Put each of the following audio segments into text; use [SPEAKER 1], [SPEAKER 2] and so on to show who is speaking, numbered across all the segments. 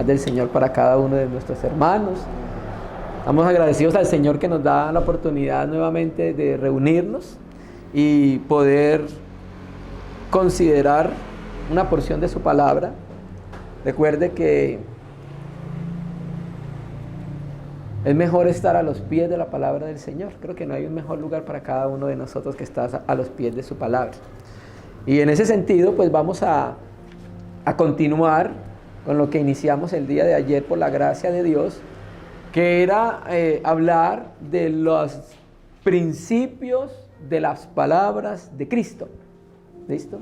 [SPEAKER 1] paz del Señor para cada uno de nuestros hermanos. Estamos agradecidos al Señor que nos da la oportunidad nuevamente de reunirnos y poder considerar una porción de su palabra. Recuerde que es mejor estar a los pies de la palabra del Señor. Creo que no hay un mejor lugar para cada uno de nosotros que estar a los pies de su palabra. Y en ese sentido, pues vamos a continuar con lo que iniciamos el día de ayer por la gracia de Dios, que era hablar de los principios de las palabras de Cristo. ¿Listo?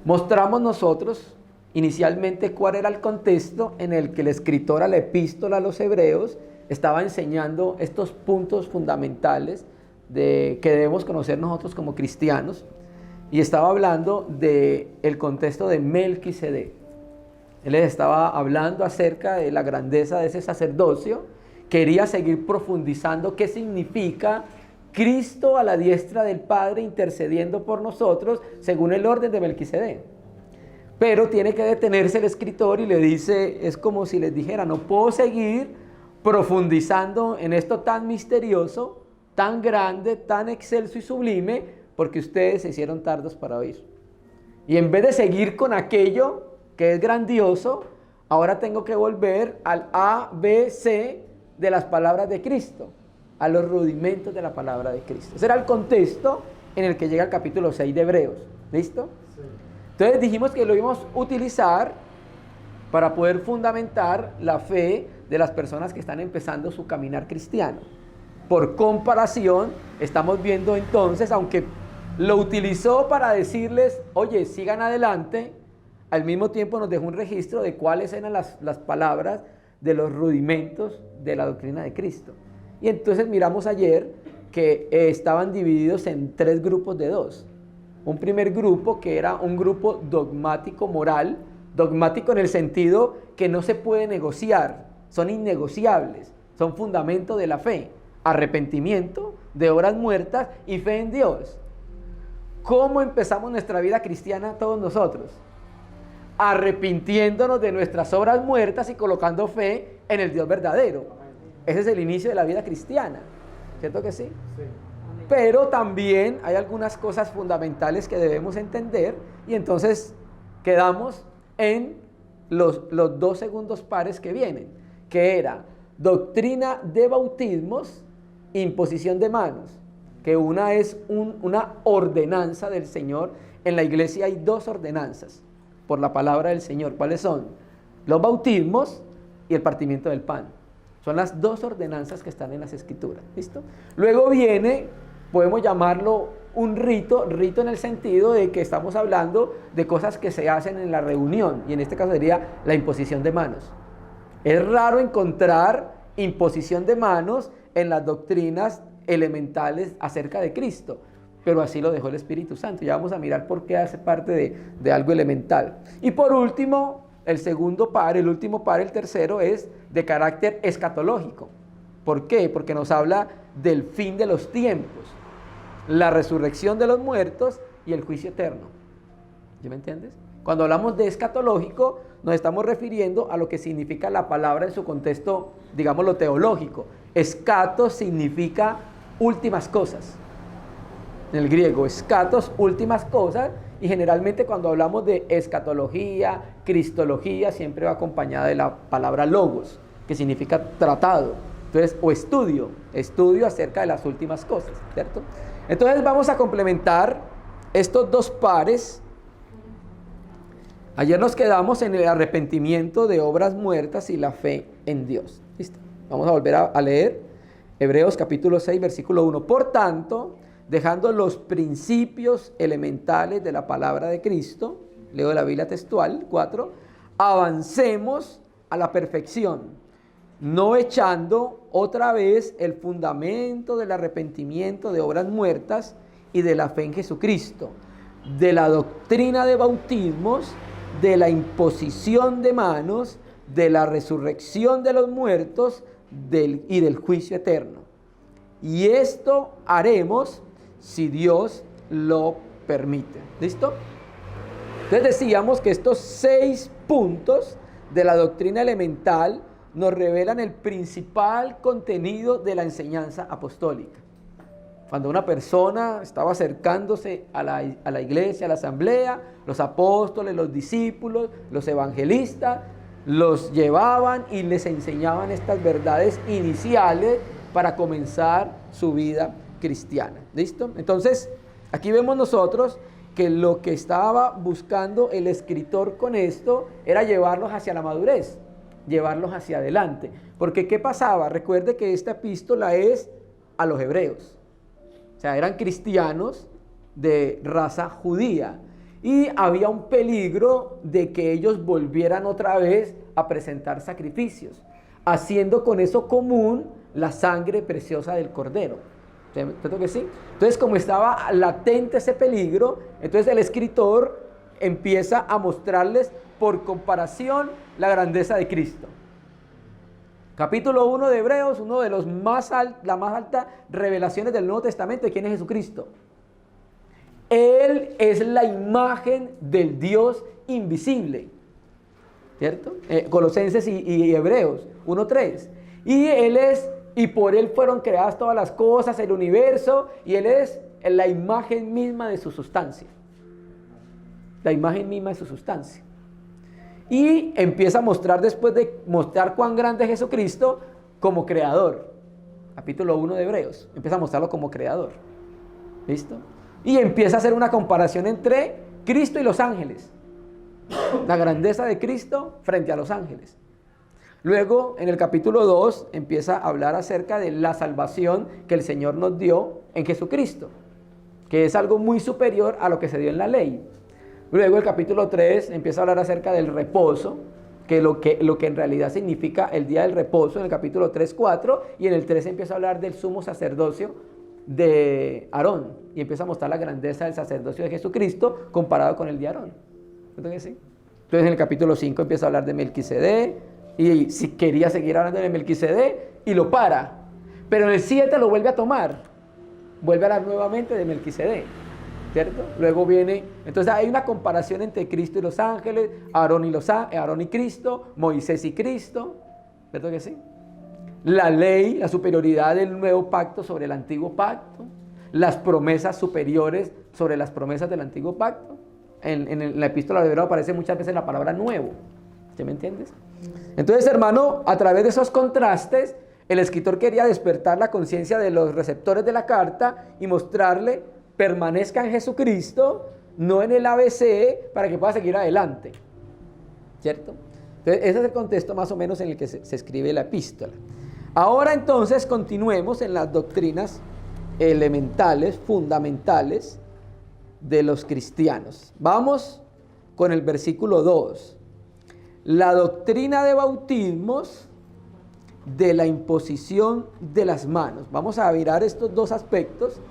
[SPEAKER 1] Mostramos nosotros inicialmente cuál era el contexto en el que el escritor a la epístola a los hebreos estaba enseñando estos puntos fundamentales que debemos conocer nosotros como cristianos, y estaba hablando del contexto de Melquisedec. Él les estaba hablando acerca de la grandeza de ese sacerdocio. Quería seguir profundizando qué significa Cristo a la diestra del Padre intercediendo por nosotros según el orden de Melquisedec. Pero tiene que detenerse el escritor y le dice, es como si les dijera, no puedo seguir profundizando en esto tan misterioso, tan grande, tan excelso y sublime, porque ustedes se hicieron tardos para oír. Y en vez de seguir con aquello que es grandioso, ahora tengo que volver al A, B, C de las palabras de Cristo, a los rudimentos de la palabra de Cristo. Ese era el contexto en el que llega el capítulo 6 de Hebreos. ¿Listo? Sí. Entonces dijimos que lo íbamos a utilizar para poder fundamentar la fe de las personas que están empezando su caminar cristiano. Por comparación, estamos viendo entonces, aunque lo utilizó para decirles, oye, sigan adelante, al mismo tiempo nos dejó un registro de cuáles eran las palabras de los rudimentos de la doctrina de Cristo. Y entonces miramos ayer que estaban divididos en tres grupos de dos. Un primer grupo que era un grupo dogmático moral, dogmático en el sentido que no se puede negociar, son innegociables, son fundamento de la fe, arrepentimiento de obras muertas y fe en Dios. ¿Cómo empezamos nuestra vida cristiana todos nosotros? Arrepintiéndonos de nuestras obras muertas y colocando fe en el Dios verdadero. Ese es el inicio de la vida cristiana, ¿cierto que sí? Sí. Pero también hay algunas cosas fundamentales que debemos entender, y entonces quedamos en los dos segundos pares que vienen, que era doctrina de bautismos, imposición de manos, que una es una ordenanza del Señor. En la iglesia hay dos ordenanzas por la palabra del Señor. ¿Cuáles son? Los bautismos y el partimiento del pan. Son las dos ordenanzas que están en las Escrituras. ¿Listo? Luego viene, podemos llamarlo un rito en el sentido de que estamos hablando de cosas que se hacen en la reunión, y en este caso sería la imposición de manos. Es raro encontrar imposición de manos en las doctrinas elementales acerca de Cristo, pero así lo dejó el Espíritu Santo. Ya vamos a mirar por qué hace parte de algo elemental. Y por último, el segundo par, el último par, el tercero, es de carácter escatológico. ¿Por qué? Porque nos habla del fin de los tiempos, la resurrección de los muertos y el juicio eterno. ¿Sí me entiendes? Cuando hablamos de escatológico, nos estamos refiriendo a lo que significa la palabra en su contexto, digámoslo, teológico. Escatos significa últimas cosas. En el griego, escatos, últimas cosas, y generalmente cuando hablamos de escatología, cristología, siempre va acompañada de la palabra logos, que significa tratado. Entonces, o estudio acerca de las últimas cosas, ¿cierto? Entonces vamos a complementar estos dos pares. Ayer nos quedamos en el arrepentimiento de obras muertas y la fe en Dios. ¿Listo? Vamos a volver a leer Hebreos capítulo 6, versículo 1. Por tanto, dejando los principios elementales de la palabra de Cristo, leo de la Biblia textual, 4, avancemos a la perfección, no echando otra vez el fundamento del arrepentimiento de obras muertas y de la fe en Jesucristo, de la doctrina de bautismos, de la imposición de manos, de la resurrección de los muertos y del juicio eterno. Y esto haremos si Dios lo permite. ¿Listo? Entonces decíamos que estos 6 puntos de la doctrina elemental nos revelan el principal contenido de la enseñanza apostólica. Cuando una persona estaba acercándose a la iglesia, a la asamblea, los apóstoles, los discípulos, los evangelistas, los llevaban y les enseñaban estas verdades iniciales para comenzar su vida cristiana. ¿Listo? Entonces, aquí vemos nosotros que lo que estaba buscando el escritor con esto era llevarlos hacia la madurez, llevarlos hacia adelante. Porque ¿qué pasaba? Recuerde que esta epístola es a los hebreos. O sea, eran cristianos de raza judía. Y había un peligro de que ellos volvieran otra vez a presentar sacrificios, haciendo con eso común la sangre preciosa del Cordero. ¿Cierto que sí? Entonces, como estaba latente ese peligro, entonces el escritor empieza a mostrarles por comparación la grandeza de Cristo. Capítulo 1 de Hebreos, uno de los la más alta revelaciones del Nuevo Testamento de quién es Jesucristo. Él es la imagen del Dios invisible, ¿cierto? Colosenses y Hebreos 1:3. Y por Él fueron creadas todas las cosas, el universo, y Él es la imagen misma de su sustancia. La imagen misma de su sustancia. Y empieza a mostrar, después de mostrar cuán grande es Jesucristo, como creador. Capítulo 1 de Hebreos. Empieza a mostrarlo como creador. ¿Listo? Y empieza a hacer una comparación entre Cristo y los ángeles. La grandeza de Cristo frente a los ángeles. Luego, en el capítulo 2, empieza a hablar acerca de la salvación que el Señor nos dio en Jesucristo, que es algo muy superior a lo que se dio en la ley. Luego el capítulo 3 empieza a hablar acerca del reposo, que lo que en realidad significa el día del reposo, en el capítulo 3, 4, y en el 3 empieza a hablar del sumo sacerdocio de Aarón, y empieza a mostrar la grandeza del sacerdocio de Jesucristo comparado con el de Aarón. Entonces, ¿sí? Entonces en el capítulo 5 empieza a hablar de Melquisedec, y si quería seguir hablando de Melquisedec, y lo para, pero en el 7 lo vuelve a tomar, vuelve a hablar nuevamente de Melquisedec. ¿Cierto? Luego viene, entonces hay una comparación entre Cristo y los ángeles, Aarón y Cristo, Moisés y Cristo, ¿cierto que sí? La ley, la superioridad del nuevo pacto sobre el antiguo pacto, las promesas superiores sobre las promesas del antiguo pacto. En la epístola de Hebreo aparece muchas veces la palabra nuevo, ¿sí me entiendes? Entonces, hermano, a través de esos contrastes, el escritor quería despertar la conciencia de los receptores de la carta y mostrarle: permanezca en Jesucristo, no en el ABC, para que pueda seguir adelante. ¿Cierto? Entonces, ese es el contexto más o menos en el que se escribe la epístola. Ahora entonces continuemos en las doctrinas elementales, fundamentales de los cristianos. Vamos con el versículo 2. La doctrina de bautismos, de la imposición de las manos. Vamos a mirar estos dos aspectos.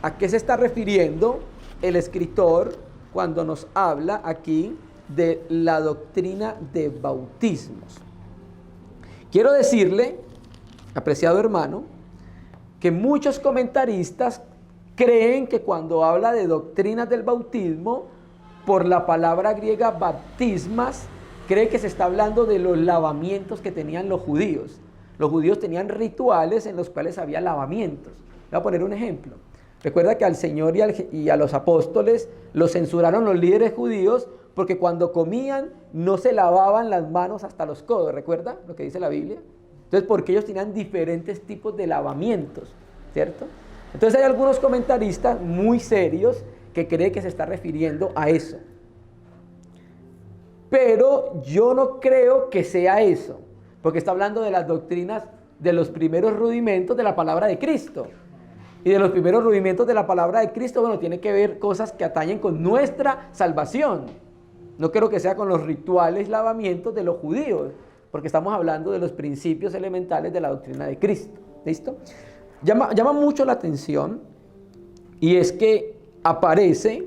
[SPEAKER 1] ¿A qué se está refiriendo el escritor cuando nos habla aquí de la doctrina de bautismos? Quiero decirle, apreciado hermano, que muchos comentaristas creen que cuando habla de doctrinas del bautismo, por la palabra griega baptismas, cree que se está hablando de los lavamientos que tenían los judíos. Los judíos tenían rituales en los cuales había lavamientos. Voy a poner un ejemplo. Recuerda que al Señor y a los apóstoles los censuraron los líderes judíos porque cuando comían no se lavaban las manos hasta los codos. ¿Recuerda lo que dice la Biblia? Entonces, porque ellos tenían diferentes tipos de lavamientos, ¿cierto? Entonces hay algunos comentaristas muy serios que creen que se está refiriendo a eso. Pero yo no creo que sea eso, porque está hablando de las doctrinas de los primeros rudimentos de la palabra de Cristo. Y de los primeros rudimentos de la palabra de Cristo, bueno, tiene que ver cosas que atañen con nuestra salvación. No creo que sea con los rituales lavamientos de los judíos, porque estamos hablando de los principios elementales de la doctrina de Cristo. ¿Listo? Llama mucho la atención, y es que aparece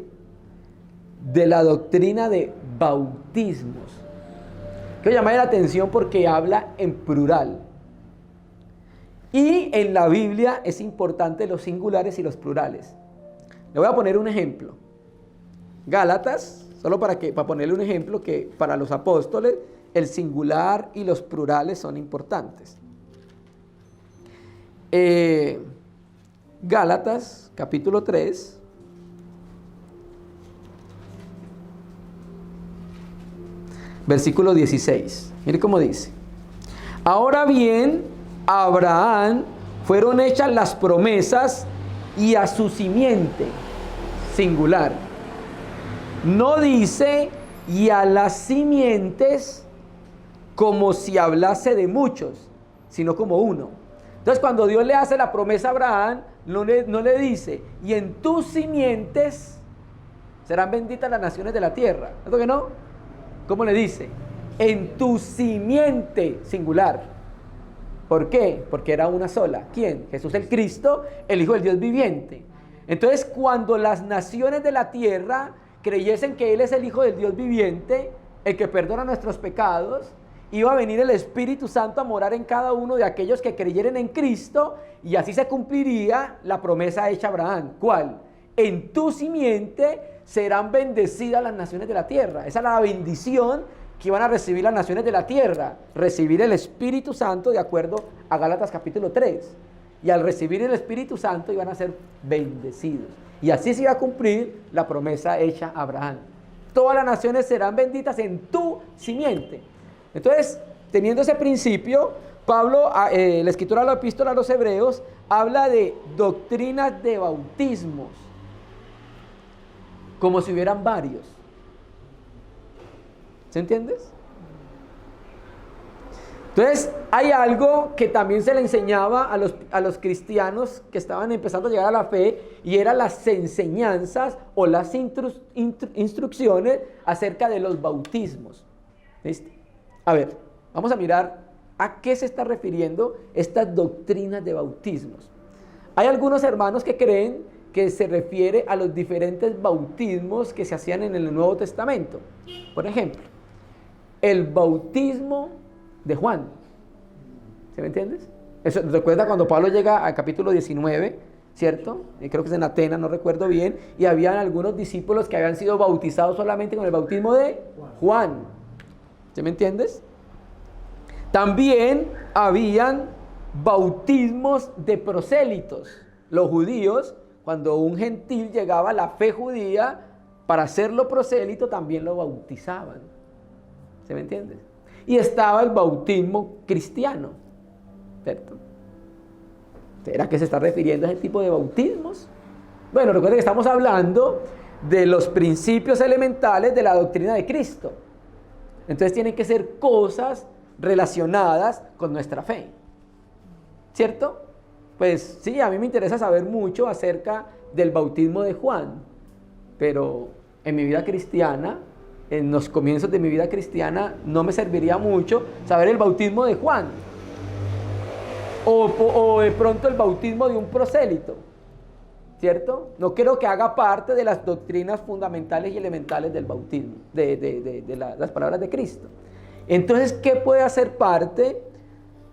[SPEAKER 1] de la doctrina de bautismos. Quiero llamar la atención porque habla en plural. Y en la Biblia es importante los singulares y los plurales. Le voy a poner un ejemplo. Gálatas, solo para ponerle un ejemplo, que para los apóstoles el singular y los plurales son importantes. Gálatas, capítulo 3. Versículo 16. Mire cómo dice. Ahora bien, a Abraham fueron hechas las promesas y a su simiente, singular. No dice y a las simientes como si hablase de muchos, sino como uno. Entonces cuando Dios le hace la promesa a Abraham, no le dice, y en tus simientes serán benditas las naciones de la tierra. ¿Es lo que no? ¿Cómo le dice? En tu simiente, singular. ¿Por qué? Porque era una sola. ¿Quién? Jesús el Cristo, el Hijo del Dios viviente. Entonces, cuando las naciones de la tierra creyesen que Él es el Hijo del Dios viviente, el que perdona nuestros pecados, iba a venir el Espíritu Santo a morar en cada uno de aquellos que creyeren en Cristo, y así se cumpliría la promesa hecha a Abraham. ¿Cuál? En tu simiente serán bendecidas las naciones de la tierra. Esa es la bendición que iban a recibir las naciones de la tierra, recibir el Espíritu Santo de acuerdo a Gálatas capítulo 3. Y al recibir el Espíritu Santo iban a ser bendecidos. Y así se iba a cumplir la promesa hecha a Abraham. Todas las naciones serán benditas en tu simiente. Entonces, teniendo ese principio, Pablo, la escritura de la epístola a los Hebreos, habla de doctrinas de bautismos, como si hubieran varios. ¿Se entiendes? Entonces, hay algo que también se le enseñaba a los cristianos que estaban empezando a llegar a la fe, y eran las enseñanzas o las instrucciones acerca de los bautismos. ¿Viste? A ver, vamos a mirar a qué se está refiriendo estas doctrinas de bautismos. Hay algunos hermanos que creen que se refiere a los diferentes bautismos que se hacían en el Nuevo Testamento. Por ejemplo, el bautismo de Juan. ¿Se me entiendes? Eso, recuerda cuando Pablo llega al capítulo 19, ¿cierto? Creo que es en Atenas, no recuerdo bien, y habían algunos discípulos que habían sido bautizados solamente con el bautismo de Juan. ¿Se me entiendes? También habían bautismos de prosélitos. Los judíos, cuando un gentil llegaba a la fe judía, para hacerlo prosélito también lo bautizaban. ¿Se me entiende? Y estaba el bautismo cristiano, ¿cierto? ¿Será que se está refiriendo a ese tipo de bautismos? Bueno, recuerden que estamos hablando de los principios elementales de la doctrina de Cristo. Entonces tienen que ser cosas relacionadas con nuestra fe, ¿cierto? Pues sí, a mí me interesa saber mucho acerca del bautismo de Juan, pero en mi vida cristiana, en los comienzos de mi vida cristiana, no me serviría mucho saber el bautismo de Juan, o de pronto el bautismo de un prosélito, ¿cierto? No creo que haga parte de las doctrinas fundamentales y elementales del bautismo, de las palabras de Cristo. Entonces, ¿qué puede hacer parte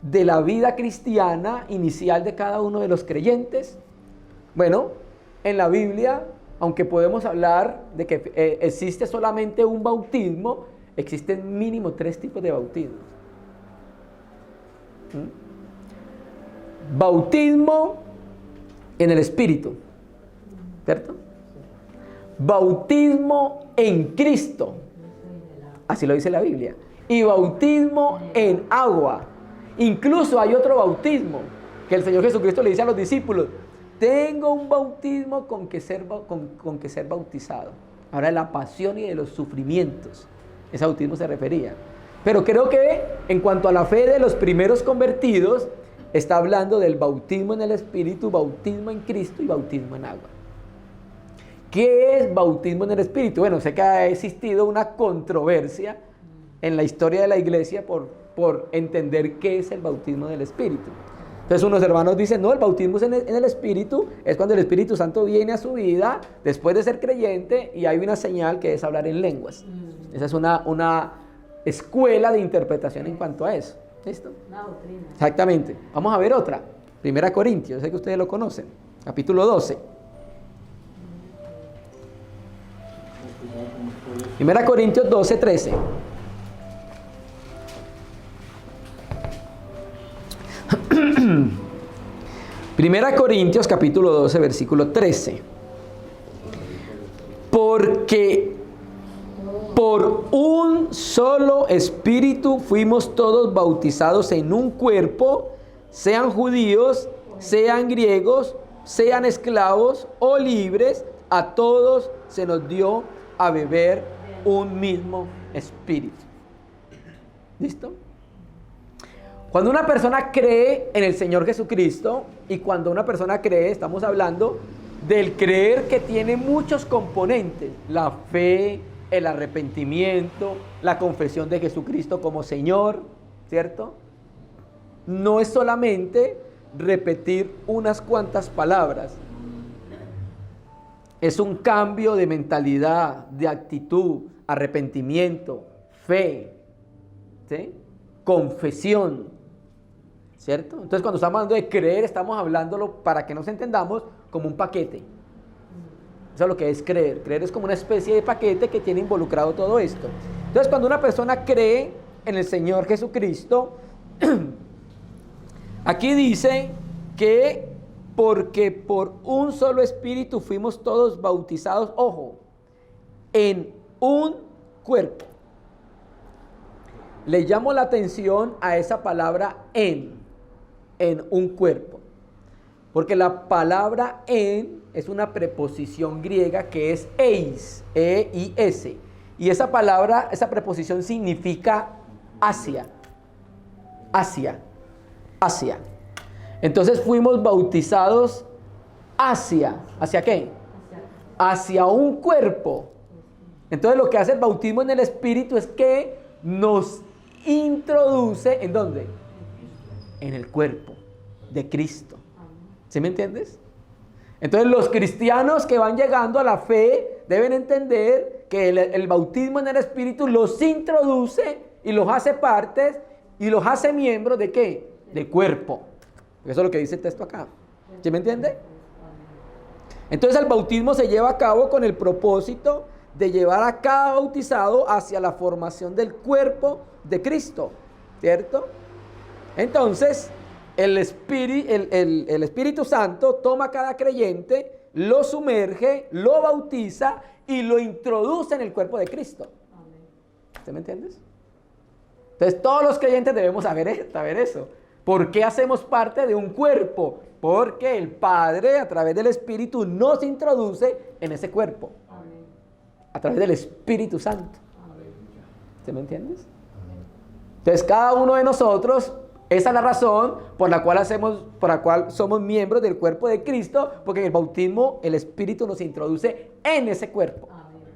[SPEAKER 1] de la vida cristiana inicial de cada uno de los creyentes? Bueno, en la Biblia, aunque podemos hablar de que existe solamente un bautismo, existen mínimo 3 tipos de bautismos. Bautismo en el Espíritu, ¿cierto? Bautismo en Cristo, así lo dice la Biblia, y bautismo en agua. Incluso hay otro bautismo que el Señor Jesucristo le dice a los discípulos: tengo un bautismo con que ser bautizado. Ahora, de la pasión y de los sufrimientos, ese bautismo se refería. Pero creo que en cuanto a la fe de los primeros convertidos, está hablando del bautismo en el Espíritu, bautismo en Cristo y bautismo en agua. ¿Qué es bautismo en el Espíritu? Bueno, sé que ha existido una controversia en la historia de la iglesia por entender qué es el bautismo del Espíritu. Entonces unos hermanos dicen, no, el bautismo en el Espíritu es cuando el Espíritu Santo viene a su vida después de ser creyente y hay una señal que es hablar en lenguas. Esa es una escuela de interpretación en cuanto a eso. ¿Listo? Una doctrina. Exactamente. Vamos a ver otra. 1 Corintios, sé que ustedes lo conocen. Capítulo 12. 1 Corintios 12, 13. Primera Corintios capítulo 12, versículo 13. Porque por un solo espíritu fuimos todos bautizados en un cuerpo, sean judíos, sean griegos, sean esclavos o libres, a todos se nos dio a beber un mismo espíritu. ¿Listo? Cuando una persona cree en el Señor Jesucristo, y cuando una persona cree, estamos hablando del creer que tiene muchos componentes: la fe, el arrepentimiento, la confesión de Jesucristo como Señor, ¿cierto? No es solamente repetir unas cuantas palabras, es un cambio de mentalidad, de actitud, arrepentimiento, fe, ¿sí? Confesión, ¿cierto? Entonces, cuando estamos hablando de creer, estamos hablándolo, para que nos entendamos, como un paquete. Eso es lo que es creer. Creer es como una especie de paquete que tiene involucrado todo esto. Entonces, cuando una persona cree en el Señor Jesucristo, aquí dice que porque por un solo espíritu fuimos todos bautizados, ojo, en un cuerpo. Le llamo la atención a esa palabra en un cuerpo. Porque la palabra en es una preposición griega que es eis, E-I-S. Y esa palabra, esa preposición significa hacia. Hacia. Hacia. Entonces fuimos bautizados hacia. ¿Hacia qué? Hacia un cuerpo. Entonces lo que hace el bautismo en el Espíritu es que nos introduce, ¿en dónde? En el cuerpo de Cristo. ¿Sí me entiendes? Entonces los cristianos que van llegando a la fe deben entender que el bautismo en el Espíritu los introduce y los hace partes y los hace miembros ¿de qué? Del cuerpo. Eso es lo que dice el texto acá. ¿Sí me entiende? Entonces el bautismo se lleva a cabo con el propósito de llevar a cada bautizado hacia la formación del cuerpo de Cristo, ¿cierto? Entonces el Espíritu Santo toma a cada creyente, lo sumerge, lo bautiza y lo introduce en el cuerpo de Cristo. ¿Sí me entiendes? Entonces todos los creyentes debemos saber eso. ¿Por qué hacemos parte de un cuerpo? Porque el Padre, a través del Espíritu, nos introduce en ese cuerpo. Amén. A través del Espíritu Santo. ¿Sí me entiendes? Amén. Entonces, cada uno de nosotros, esa es la razón por la cual somos miembros del cuerpo de Cristo, porque en el bautismo el Espíritu nos introduce en ese cuerpo. Amén.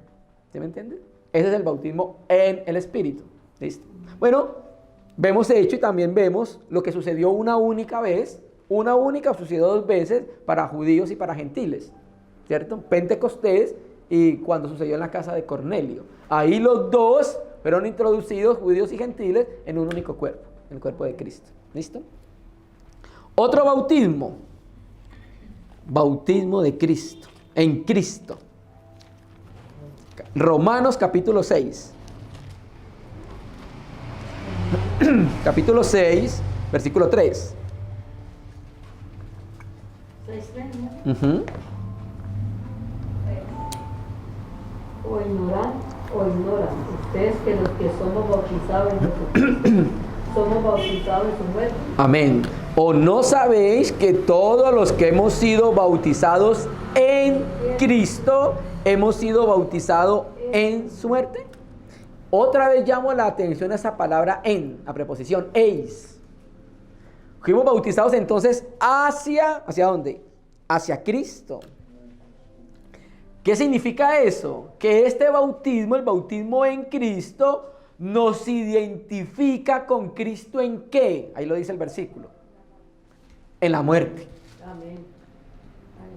[SPEAKER 1] ¿Sí me entiendes? Ese es el bautismo en el Espíritu. ¿Listo? Bueno, vemos hecho y también vemos lo que sucedió una única vez. Una única sucedió 2 veces para judíos y para gentiles, ¿cierto? Pentecostés y cuando sucedió en la casa de Cornelio. Ahí los dos fueron introducidos, judíos y gentiles, en un único cuerpo, en el cuerpo de Cristo. ¿Listo? Otro bautismo. Bautismo de Cristo, en Cristo. Romanos capítulo 6. Capítulo 6, versículo 3.
[SPEAKER 2] O ignoran ustedes que los que somos bautizados en Jesucristo somos bautizados en su muerte.
[SPEAKER 1] Amén. ¿O no sabéis que todos los que hemos sido bautizados en Cristo hemos sido bautizados en su muerte? Otra vez llamo la atención a esa palabra en, la preposición eis. Fuimos bautizados entonces ¿hacia dónde? Hacia Cristo. ¿Qué significa eso? Que este bautismo, el bautismo en Cristo, nos identifica con Cristo ¿en qué? Ahí lo dice el versículo. En la muerte. Amén.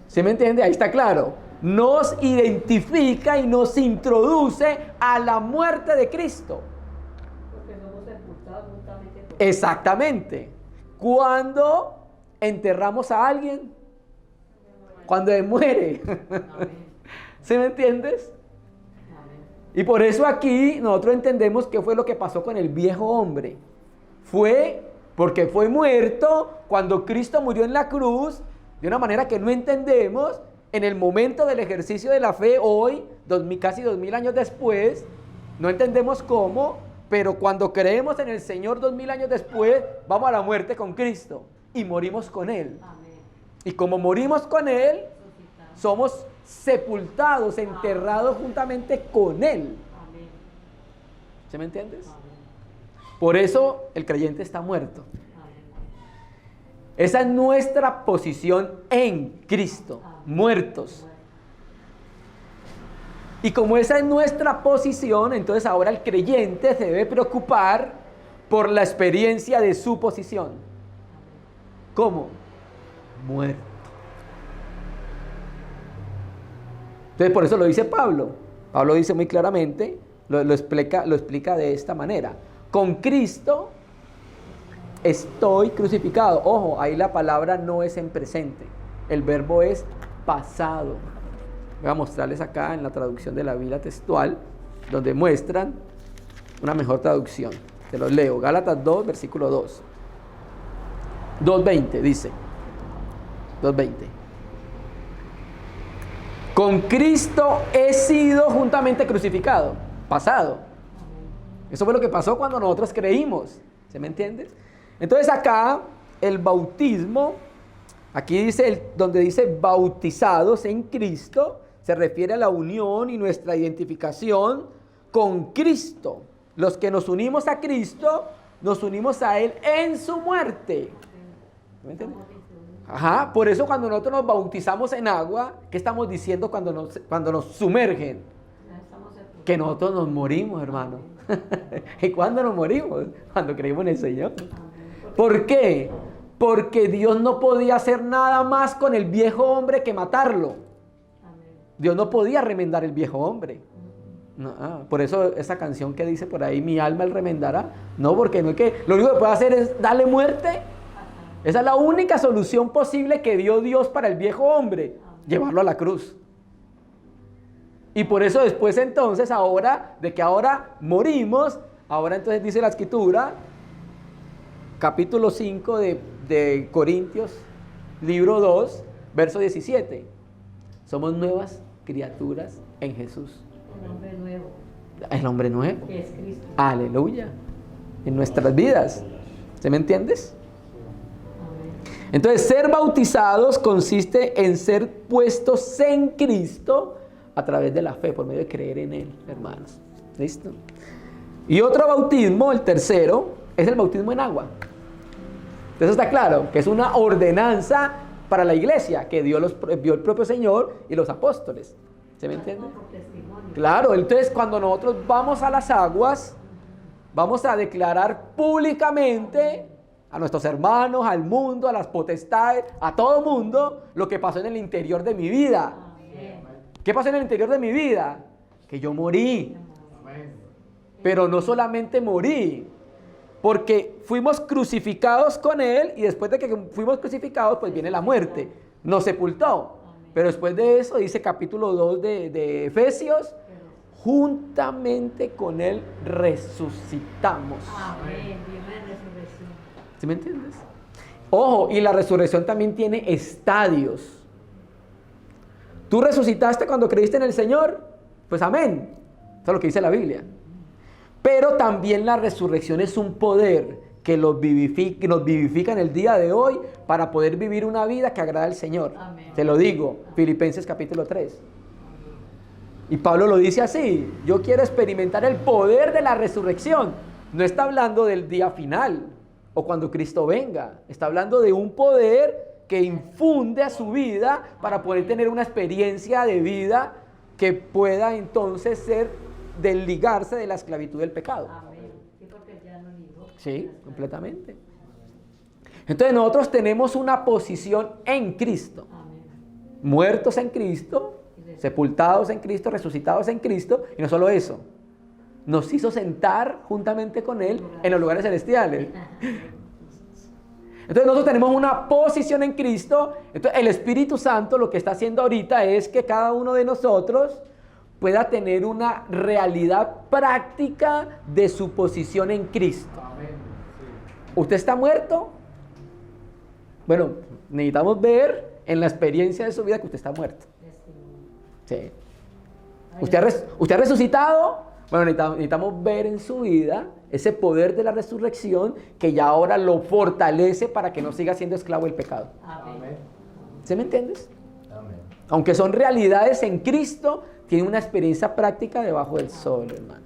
[SPEAKER 1] ¿Sí me entiende? Ahí está claro. Nos identifica y nos introduce a la muerte de Cristo.
[SPEAKER 2] Porque somos sepultados justamente por...
[SPEAKER 1] Exactamente. Cuando enterramos a alguien, cuando él muere. ¿Sí me entiendes? Y por eso aquí nosotros entendemos qué fue lo que pasó con el viejo hombre. Fue porque fue muerto cuando Cristo murió en la cruz de una manera que no entendemos en el momento del ejercicio de la fe hoy, casi 2000 años después, no entendemos cómo, pero cuando creemos en el Señor 2000 años después, vamos a la muerte con Cristo y morimos con Él.
[SPEAKER 2] Amén.
[SPEAKER 1] Y como morimos con Él, somos sepultados, enterrados juntamente con Él.
[SPEAKER 2] Amén.
[SPEAKER 1] ¿Sí me entiendes?
[SPEAKER 2] Amén.
[SPEAKER 1] Por eso el creyente está muerto.
[SPEAKER 2] Amén.
[SPEAKER 1] Esa es nuestra posición en Cristo, muertos. Y como esa es nuestra posición, entonces ahora el creyente se debe preocupar por la experiencia de su posición. ¿Cómo? Muerto. Entonces por eso lo dice Pablo. Pablo dice muy claramente, lo explica de esta manera. Con Cristo estoy crucificado. Ojo, ahí la palabra no es en presente. El verbo es pasado. Voy a mostrarles acá en la traducción de la Biblia textual, donde muestran una mejor traducción. Te los leo. Gálatas 2, versículo 2. 2:20 dice. 2:20. Con Cristo he sido juntamente crucificado. Pasado. Eso fue lo que pasó cuando nosotros creímos. ¿Se me entiende? Entonces acá el bautismo, aquí dice, donde dice bautizados en Cristo, se refiere a la unión y nuestra identificación con Cristo. Los que nos unimos a Cristo, nos unimos a Él en su muerte. ¿Me entiendes? Ajá, por eso cuando nosotros nos bautizamos en agua, ¿qué estamos diciendo cuando nos sumergen? Que nosotros nos morimos, hermano. ¿Y cuándo nos morimos? Cuando creímos en el Señor. ¿Por qué? Porque Dios no podía hacer nada más con el viejo hombre que matarlo. Dios no podía remendar el viejo hombre. No, por eso esa canción que dice por ahí, mi alma él remendará. No, porque no es que lo único que puede hacer es darle muerte. Esa es la única solución posible que dio Dios para el viejo hombre, llevarlo a la cruz. Y por eso después entonces, ahora morimos, ahora entonces dice la Escritura, capítulo 5 de Corintios, libro 2, verso 17. Somos nuevas criaturas en Jesús.
[SPEAKER 2] El hombre nuevo.
[SPEAKER 1] El hombre nuevo.
[SPEAKER 2] Que es Cristo.
[SPEAKER 1] Aleluya. En nuestras vidas. ¿Se me entiendes?
[SPEAKER 2] Amén.
[SPEAKER 1] Entonces, ser bautizados consiste en ser puestos en Cristo a través de la fe, por medio de creer en Él, hermanos. ¿Listo? Y otro bautismo, el tercero, es el bautismo en agua. Entonces está claro que es una ordenanza para la iglesia que dio el propio Señor y los apóstoles. ¿Se me entiende? Claro, entonces cuando nosotros vamos a las aguas, vamos a declarar públicamente a nuestros hermanos, al mundo, a las potestades, a todo mundo, lo que pasó en el interior de mi vida. ¿Qué pasó en el interior de mi vida? Que yo morí. Pero no solamente morí, porque fuimos crucificados con Él y después de que fuimos crucificados, pues viene la muerte. Nos sepultó. Pero después de eso, dice capítulo 2 de Efesios, juntamente con Él resucitamos.
[SPEAKER 2] Amén. Viene resurrección.
[SPEAKER 1] ¿Sí me entiendes? Ojo, y la resurrección también tiene estadios. ¿Tú resucitaste cuando creíste en el Señor? Pues amén. Eso es lo que dice la Biblia. Pero también la resurrección es un poder que nos vivifica en el día de hoy para poder vivir una vida que agrada al Señor.
[SPEAKER 2] Amén.
[SPEAKER 1] Te lo digo, Filipenses capítulo 3. Y Pablo lo dice así, yo quiero experimentar el poder de la resurrección. No está hablando del día final o cuando Cristo venga. Está hablando de un poder que infunde a su vida para poder tener una experiencia de vida que pueda entonces desligarse de la esclavitud del pecado.
[SPEAKER 2] Amén. Sí, porque ya no ligó.
[SPEAKER 1] Sí, completamente. Entonces nosotros tenemos una posición en Cristo.
[SPEAKER 2] Amén.
[SPEAKER 1] Muertos en Cristo, sepultados en Cristo, resucitados en Cristo. Y no solo eso, nos hizo sentar juntamente con Él en los lugares celestiales. Entonces nosotros tenemos una posición en Cristo. Entonces el Espíritu Santo lo que está haciendo ahorita es que cada uno de nosotros pueda tener una realidad práctica de su posición en Cristo. ¿Usted está muerto? Bueno, necesitamos ver en la experiencia de su vida que usted está muerto. Sí. ¿Usted ha resucitado? Bueno, necesitamos ver en su vida ese poder de la resurrección que ya ahora lo fortalece para que no siga siendo esclavo del pecado.
[SPEAKER 2] Amén.
[SPEAKER 1] ¿Sí me entiendes?
[SPEAKER 3] Amén.
[SPEAKER 1] Aunque son realidades en Cristo, tiene una experiencia práctica debajo del sol, hermano.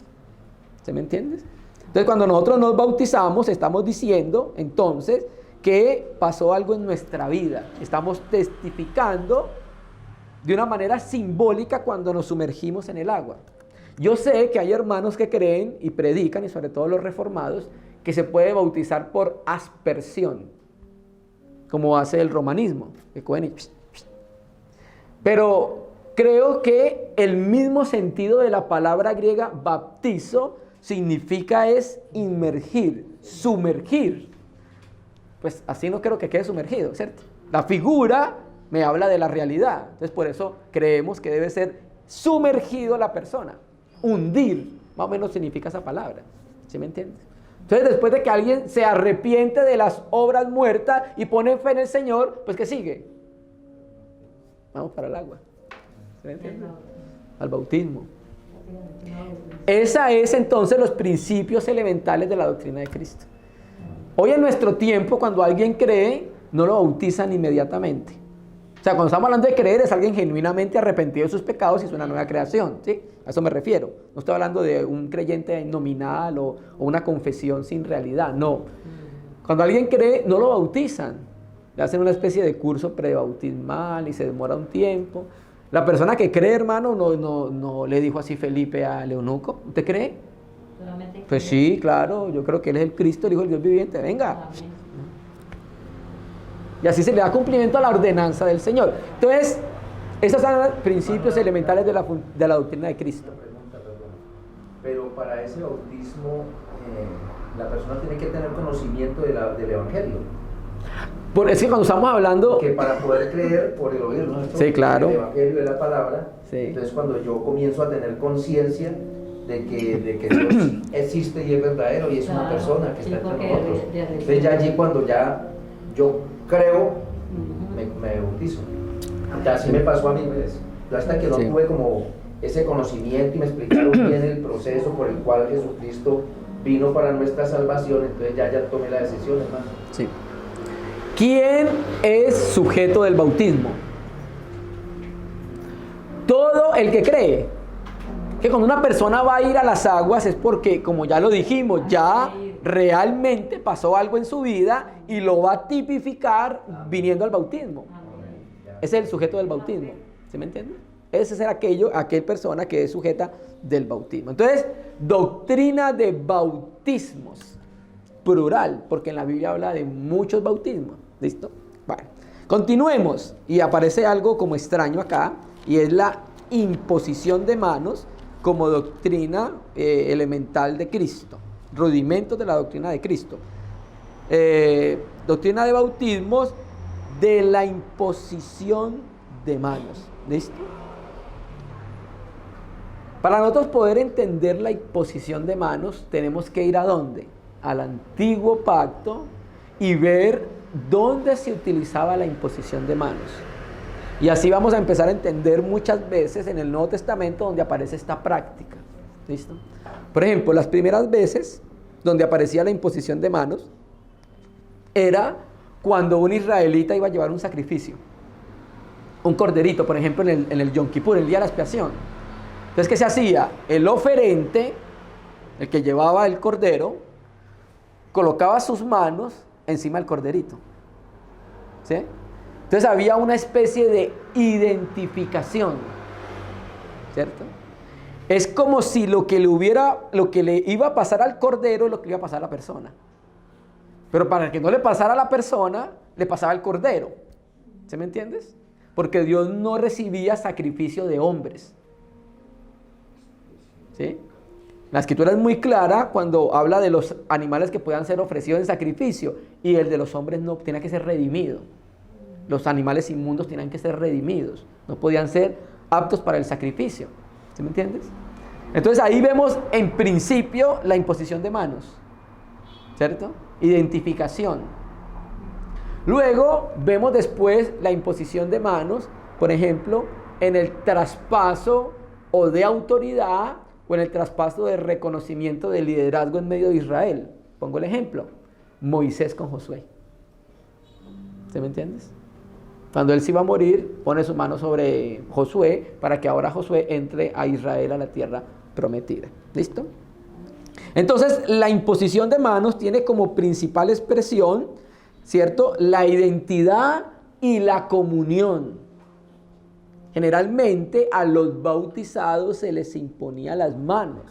[SPEAKER 1] ¿Sí me entiendes? Entonces, cuando nosotros nos bautizamos, estamos diciendo, entonces, que pasó algo en nuestra vida. Estamos testificando de una manera simbólica cuando nos sumergimos en el agua. Yo sé que hay hermanos que creen y predican, y sobre todo los reformados, que se puede bautizar por aspersión, como hace el romanismo. Pero creo que el mismo sentido de la palabra griega baptizo significa es inmergir, sumergir. Pues así no creo que quede sumergido, ¿cierto? La figura me habla de la realidad. Entonces por eso creemos que debe ser sumergido la persona. Hundir, más o menos significa esa palabra. ¿Sí me entiendes? Entonces después de que alguien se arrepiente de las obras muertas y pone fe en el Señor, pues ¿qué sigue? Vamos para el agua. ¿Sí me entiendes? Al bautismo. Esa es entonces los principios elementales de la doctrina de Cristo. Hoy en nuestro tiempo, cuando alguien cree, no lo bautizan inmediatamente. O sea, cuando estamos hablando de creer, es alguien genuinamente arrepentido de sus pecados y es una nueva creación, ¿sí? A eso me refiero. No estoy hablando de un creyente nominal o una confesión sin realidad, no. Cuando alguien cree, no lo bautizan. Le hacen una especie de curso prebautismal y se demora un tiempo. La persona que cree, hermano, no le dijo así Felipe al eunuco. ¿Usted cree? Pues sí, claro, yo creo que Él es el Cristo, el Hijo del Dios viviente. Venga.
[SPEAKER 2] Amén.
[SPEAKER 1] Y así se le da cumplimiento a la ordenanza del Señor. Entonces, esos son los principios elementales de la doctrina de Cristo.
[SPEAKER 3] Una pregunta, perdón. Pero para ese bautismo, la persona tiene que tener conocimiento del Evangelio.
[SPEAKER 1] Es que cuando estamos hablando...
[SPEAKER 3] Que para poder creer por el oír, ¿no?
[SPEAKER 1] Sí, claro.
[SPEAKER 3] El Evangelio de la palabra.
[SPEAKER 1] Sí.
[SPEAKER 3] Entonces, cuando yo comienzo a tener conciencia de que Dios existe y es verdadero y es una persona que está entre nosotros. Entonces, ya allí cuando ya yo creo, me bautizo. Ya así me pasó a mí, pues. Yo hasta que no tuve como ese conocimiento y me explicaron bien el proceso por el cual Jesucristo vino para nuestra salvación, entonces ya tomé la decisión, hermano.
[SPEAKER 1] Sí. ¿Quién es sujeto del bautismo? Todo el que cree. Que cuando una persona va a ir a las aguas es porque, como ya lo dijimos, ya realmente pasó algo en su vida y lo va a tipificar viniendo al bautismo. Ese es el sujeto del bautismo. ¿Sí me entiende? Ese es aquel persona que es sujeta del bautismo. Entonces, doctrina de bautismos, plural, porque en la Biblia habla de muchos bautismos. ¿Listo? Bueno, continuemos. Y aparece algo como extraño acá, y es la imposición de manos como doctrina elemental de Cristo. Rudimentos de la doctrina de Cristo. Doctrina de bautismos de la imposición de manos. ¿Listo? Para nosotros poder entender la imposición de manos, tenemos que ir ¿a dónde? Al antiguo pacto y ver dónde se utilizaba la imposición de manos. Y así vamos a empezar a entender muchas veces en el Nuevo Testamento donde aparece esta práctica. ¿Listo? Por ejemplo, las primeras veces donde aparecía la imposición de manos era cuando un israelita iba a llevar un sacrificio. Un corderito, por ejemplo, en el Yom Kippur, el día de la expiación. Entonces, ¿qué se hacía? El oferente, el que llevaba el cordero, colocaba sus manos encima del corderito. ¿Sí? Entonces había una especie de identificación, ¿cierto? Es como si lo que le iba a pasar al cordero es lo que le iba a pasar a la persona. Pero para que no le pasara a la persona, le pasaba al cordero. ¿Sí me entiendes? Porque Dios no recibía sacrificio de hombres. ¿Sí? La escritura es muy clara cuando habla de los animales que puedan ser ofrecidos en sacrificio y el de los hombres no, tenía que ser redimido. Los animales inmundos tenían que ser redimidos, no podían ser aptos para el sacrificio. ¿Sí me entiendes? Entonces ahí vemos en principio la imposición de manos, ¿cierto? Identificación. Luego vemos después la imposición de manos, por ejemplo, en el traspaso o de autoridad o en el traspaso de reconocimiento de liderazgo en medio de Israel. Pongo el ejemplo, Moisés con Josué. ¿Sí me entiendes? Cuando él se iba a morir, pone su mano sobre Josué para que ahora Josué entre a Israel a la tierra prometida. ¿Listo? Entonces, la imposición de manos tiene como principal expresión, ¿cierto?, la identidad y la comunión. Generalmente a los bautizados se les imponía las manos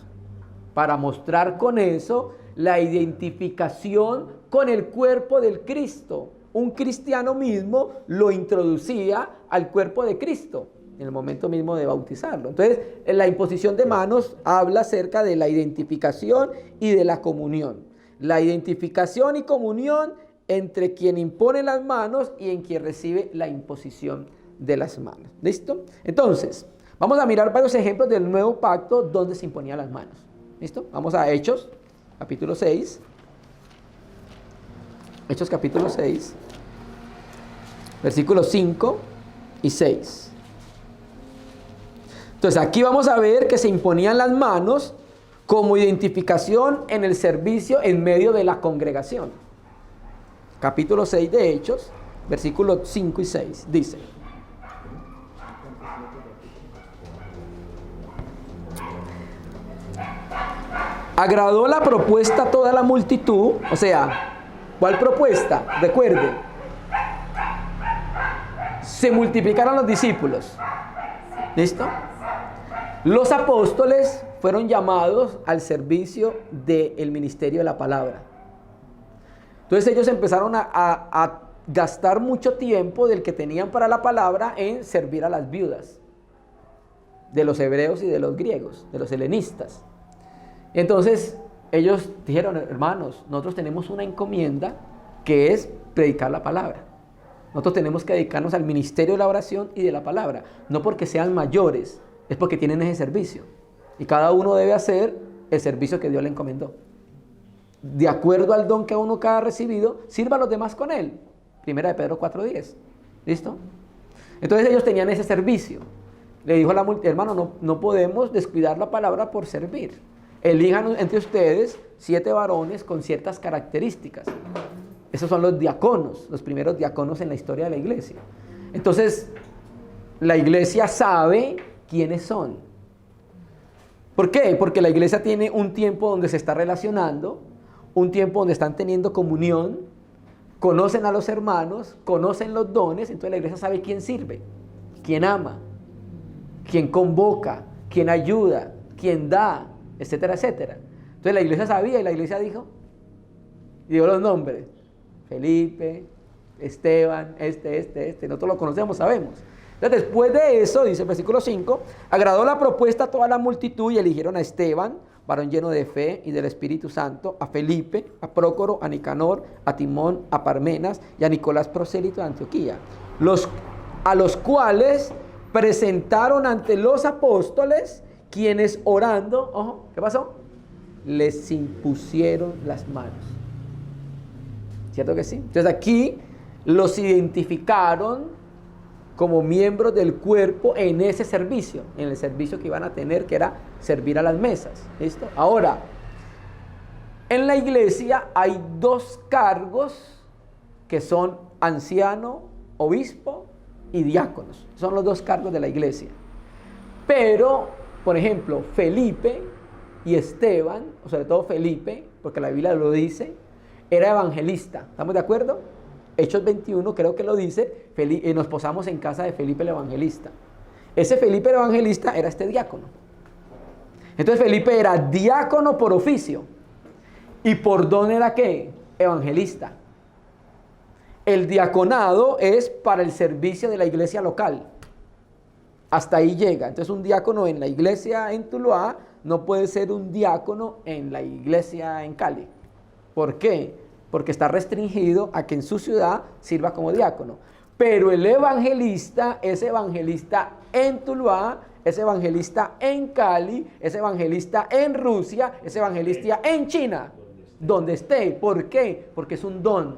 [SPEAKER 1] para mostrar con eso la identificación con el cuerpo del Cristo. Un cristiano mismo lo introducía al cuerpo de Cristo en el momento mismo de bautizarlo. Entonces, la imposición de manos habla acerca de la identificación y de la comunión. La identificación y comunión entre quien impone las manos y en quien recibe la imposición de las manos. ¿Listo? Entonces, vamos a mirar varios ejemplos del nuevo pacto donde se imponían las manos. ¿Listo? Vamos a Hechos, capítulo 6. Hechos capítulo 6, versículos 5 y 6. Entonces aquí vamos a ver que se imponían las manos como identificación en el servicio en medio de la congregación. Capítulo 6 de Hechos, versículos 5 y 6, dice: agradó la propuesta a toda la multitud, o sea, ¿cuál propuesta? Recuerde, se multiplicaron los discípulos. ¿Listo? Los apóstoles fueron llamados al servicio del ministerio de la palabra. Entonces ellos empezaron a gastar mucho tiempo del que tenían para la palabra en servir a las viudas de los hebreos y de los griegos, de los helenistas. Entonces ellos dijeron: hermanos, nosotros tenemos una encomienda que es predicar la palabra. Nosotros tenemos que dedicarnos al ministerio de la oración y de la palabra. No porque sean mayores, es porque tienen ese servicio. Y cada uno debe hacer el servicio que Dios le encomendó. De acuerdo al don que uno cada ha recibido, sirva a los demás con él. Primera de Pedro 4:10. ¿Listo? Entonces ellos tenían ese servicio. Le dijo a la multitud: hermano, no podemos descuidar la palabra por servir. Elijan entre ustedes 7 varones con ciertas características. Esos son los diáconos, los primeros diáconos en la historia de la iglesia. Entonces, la iglesia sabe quiénes son. ¿Por qué? Porque la iglesia tiene un tiempo donde se está relacionando, un tiempo donde están teniendo comunión, conocen a los hermanos, conocen los dones. Entonces la iglesia sabe quién sirve, quién ama, quién convoca, quién ayuda, quién da, etcétera, etcétera. Entonces la iglesia sabía y la iglesia dijo, dio los nombres: Felipe, Esteban, nosotros lo conocemos, sabemos. Entonces después de eso, dice el versículo 5, agradó la propuesta a toda la multitud y eligieron a Esteban, varón lleno de fe y del Espíritu Santo, a Felipe, a Prócoro, a Nicanor, a Timón, a Parmenas y a Nicolás, prosélito de Antioquía, a los cuales presentaron ante los apóstoles, quienes orando, ojo, ¿qué pasó? Les impusieron las manos. ¿Cierto que sí? Entonces aquí los identificaron como miembros del cuerpo en ese servicio, en el servicio que iban a tener, que era servir a las mesas. ¿Listo? Ahora, en la iglesia hay 2 cargos que son anciano, obispo y diáconos. Son los 2 cargos de la iglesia. Pero, por ejemplo, Felipe y Esteban, o sobre todo Felipe, porque la Biblia lo dice, era evangelista. ¿Estamos de acuerdo? Hechos 21 creo que lo dice. Nos posamos en casa de Felipe el evangelista. Ese Felipe el evangelista era este diácono. Entonces Felipe era diácono por oficio. ¿Y por don era qué? Evangelista. El diaconado es para el servicio de la iglesia local. Hasta ahí llega. Entonces un diácono en la iglesia en Tuluá no puede ser un diácono en la iglesia en Cali. ¿Por qué? Porque está restringido a que en su ciudad sirva como diácono. Pero el evangelista es evangelista en Tuluá, es evangelista en Cali, es evangelista en Rusia, es evangelista en China, donde esté. ¿Por qué? Porque es un don.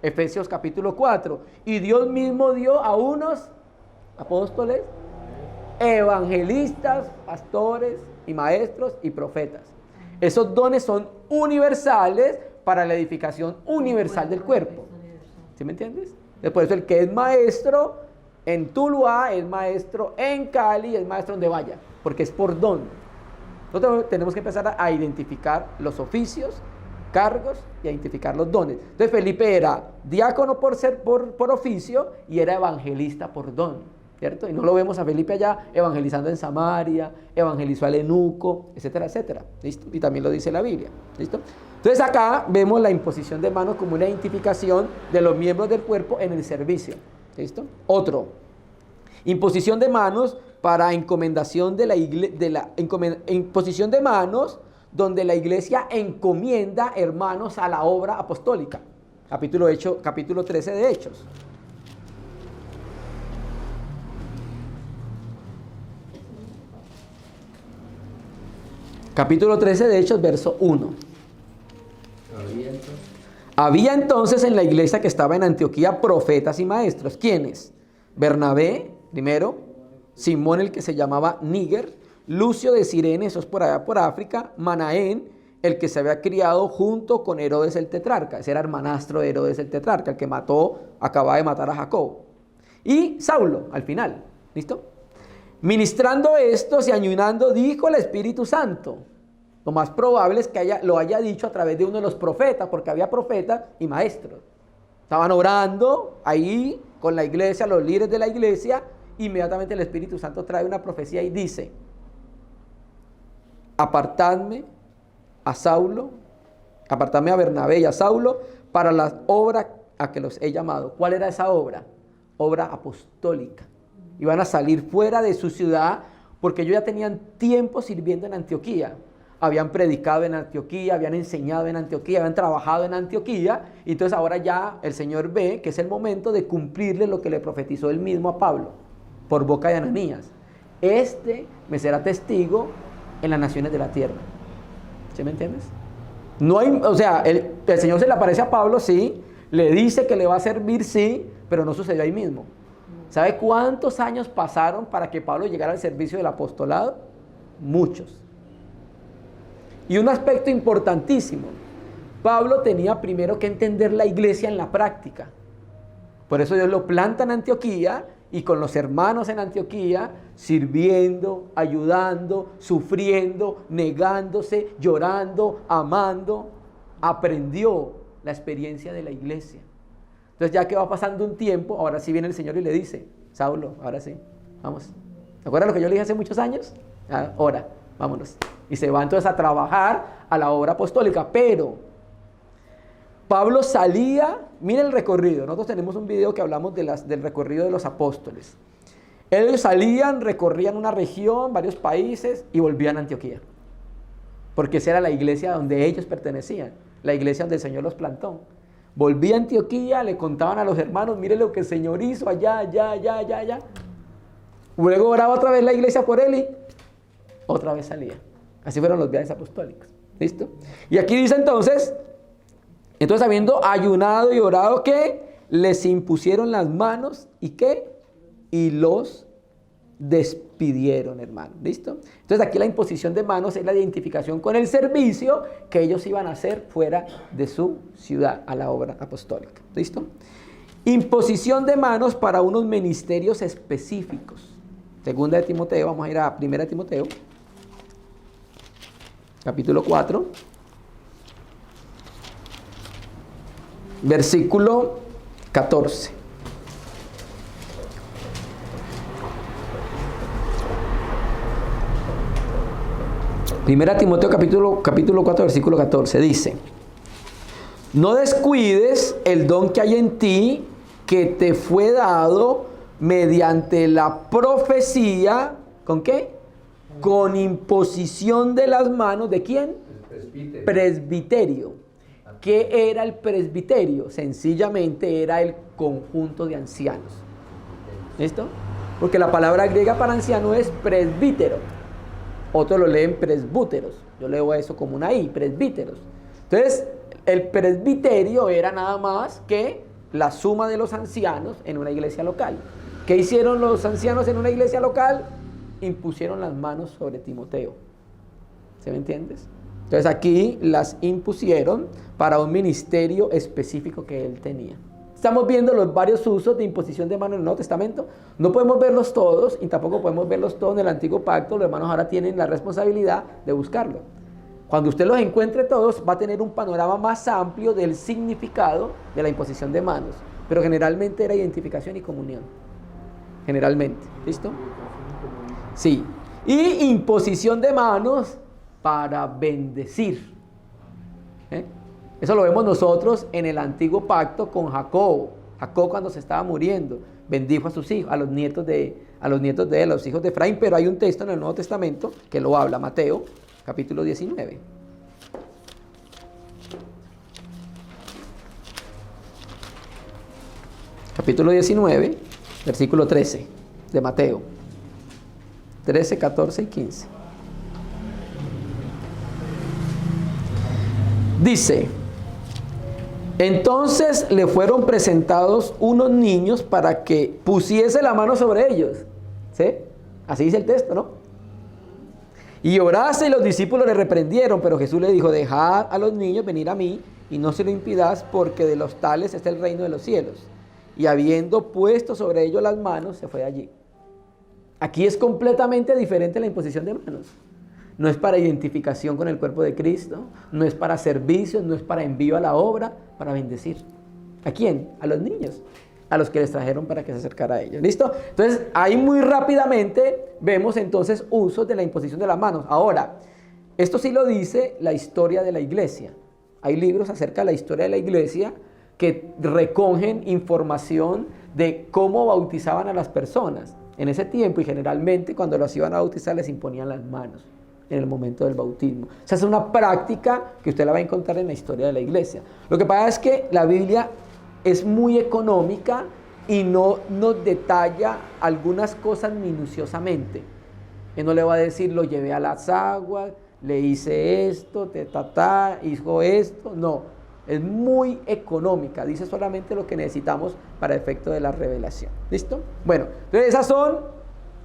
[SPEAKER 1] Efesios capítulo 4. Y Dios mismo dio a unos apóstoles, evangelistas, pastores y maestros y profetas. Esos dones son universales para la edificación universal del cuerpo. ¿Sí me entiendes? Por eso el que es maestro en Tuluá es maestro en Cali, es maestro donde vaya, porque es por don. Nosotros tenemos que empezar a identificar los oficios, cargos y a identificar los dones. Entonces Felipe era diácono por oficio y era evangelista por don, ¿cierto? Y no lo vemos a Felipe allá evangelizando en Samaria, evangelizó al eunuco, etcétera, etcétera. ¿Listo? Y también lo dice la Biblia. ¿Listo? Entonces acá vemos la imposición de manos como una identificación de los miembros del cuerpo en el servicio. ¿Listo? Otro. Imposición de manos para encomendación de la iglesia, imposición de manos donde la iglesia encomienda hermanos a la obra apostólica. Capítulo 13 de Hechos. Capítulo 13 de Hechos, verso 1. Había entonces en la iglesia que estaba en Antioquía profetas y maestros. ¿Quiénes? Bernabé, primero, Simón el que se llamaba Níger, Lucio de Cirene, eso es por allá por África, Manaén, el que se había criado junto con Herodes el tetrarca, ese era hermanastro de Herodes el tetrarca, el que acababa de matar a Jacobo. Y Saulo, al final, ¿listo? Ministrando estos y ayunando, dijo el Espíritu Santo. Lo más probable es que lo haya dicho a través de uno de los profetas, porque había profetas y maestros. Estaban orando ahí con la iglesia, los líderes de la iglesia. Inmediatamente el Espíritu Santo trae una profecía y dice: apartadme a Bernabé y a Saulo para la obra a que los he llamado. ¿Cuál era esa obra? Obra apostólica. Iban a salir fuera de su ciudad porque ellos ya tenían tiempo sirviendo en Antioquía. Habían predicado en Antioquía, habían enseñado en Antioquía, habían trabajado en Antioquía. Y entonces ahora ya el Señor ve que es el momento de cumplirle lo que le profetizó él mismo a Pablo por boca de Ananías: este me será testigo en las naciones de la tierra. ¿Sí me entiendes? No hay, o sea, el Señor se le aparece a Pablo, sí, le dice que le va a servir, sí, pero no sucedió ahí mismo. ¿Sabe cuántos años pasaron para que Pablo llegara al servicio del apostolado? Muchos. Y un aspecto importantísimo: Pablo tenía primero que entender la iglesia en la práctica. Por eso Dios lo planta en Antioquía, y con los hermanos en Antioquía, sirviendo, ayudando, sufriendo, negándose, llorando, amando, aprendió la experiencia de la iglesia. Entonces, ya que va pasando un tiempo, ahora sí viene el Señor y le dice: Saulo, ahora sí, vamos. ¿Te acuerdas lo que yo le dije hace muchos años? Ahora, vámonos. Y se va entonces a trabajar a la obra apostólica. Pero Pablo salía, miren el recorrido. Nosotros tenemos un video que hablamos del recorrido de los apóstoles. Ellos salían, recorrían una región, varios países y volvían a Antioquía. Porque esa era la iglesia donde ellos pertenecían, la iglesia donde el Señor los plantó. Volvía a Antioquía, le contaban a los hermanos: miren lo que el Señor hizo allá. Luego oraba otra vez la iglesia por él y otra vez salía. Así fueron los viajes apostólicos. ¿Listo? Y aquí dice entonces habiendo ayunado y orado, ¿qué? Les impusieron las manos y ¿qué? Y los despidieron, hermano. ¿Listo? Entonces aquí la imposición de manos es la identificación con el servicio que ellos iban a hacer fuera de su ciudad a la obra apostólica. ¿Listo? Imposición de manos para unos ministerios específicos. Segunda de Timoteo, vamos a ir a Primera de Timoteo, capítulo 4, versículo 14. Primera Timoteo capítulo 4, versículo 14 dice: no descuides el don que hay en ti, que te fue dado mediante la profecía. ¿Con qué? Con imposición de las manos, ¿de quién? Presbiterio. ¿Qué era el presbiterio? Sencillamente era el conjunto de ancianos. ¿Listo? Porque la palabra griega para anciano es presbítero. Otros lo leen presbúteros. Yo leo eso como una I, presbíteros. Entonces, el presbiterio era nada más que la suma de los ancianos en una iglesia local. ¿Qué hicieron los ancianos en una iglesia local? Impusieron las manos sobre Timoteo. ¿Sí me entiendes? Entonces aquí las impusieron para un ministerio específico que él tenía. Estamos viendo los varios usos de imposición de manos en el Nuevo Testamento. No podemos verlos todos y tampoco podemos verlos todos en el Antiguo Pacto. Los hermanos ahora tienen la responsabilidad de buscarlo. Cuando usted los encuentre todos, va a tener un panorama más amplio del significado de la imposición de manos. Pero generalmente era identificación y comunión. Generalmente. ¿Listo? Sí. Y imposición de manos para bendecir. Eso lo vemos nosotros en el Antiguo Pacto con Jacob. Jacob, cuando se estaba muriendo, bendijo a sus hijos, a los nietos de él, a los hijos de Efraín. Pero hay un texto en el Nuevo Testamento que lo habla, Mateo, capítulo 19. Capítulo 19, versículo 13 de Mateo. 13, 14 y 15. Dice: entonces le fueron presentados unos niños para que pusiese la mano sobre ellos. ¿Sí? Así dice el texto, ¿no? Y orase, y los discípulos le reprendieron, pero Jesús le dijo: dejad a los niños venir a mí, y no se lo impidáis, porque de los tales está el reino de los cielos. Y habiendo puesto sobre ellos las manos, se fue de allí. Aquí es completamente diferente la imposición de manos. No es para identificación con el cuerpo de Cristo, no es para servicio, no es para envío a la obra, para bendecir. ¿A quién? A los niños, a los que les trajeron para que se acercara a ellos. ¿Listo? Entonces, ahí muy rápidamente vemos entonces usos de la imposición de las manos. Ahora, esto sí lo dice la historia de la iglesia. Hay libros acerca de la historia de la iglesia que recogen información de cómo bautizaban a las personas en ese tiempo, y generalmente cuando los iban a bautizar les imponían las manos en el momento del bautismo. O sea, es una práctica que usted la va a encontrar en la historia de la iglesia. Lo que pasa es que la Biblia es muy económica y no nos detalla algunas cosas minuciosamente. Él no le va a decir: lo llevé a las aguas, le hice esto, hizo esto. No, es muy económica. Dice solamente lo que necesitamos para efecto de la revelación. ¿Listo? Bueno, entonces esas son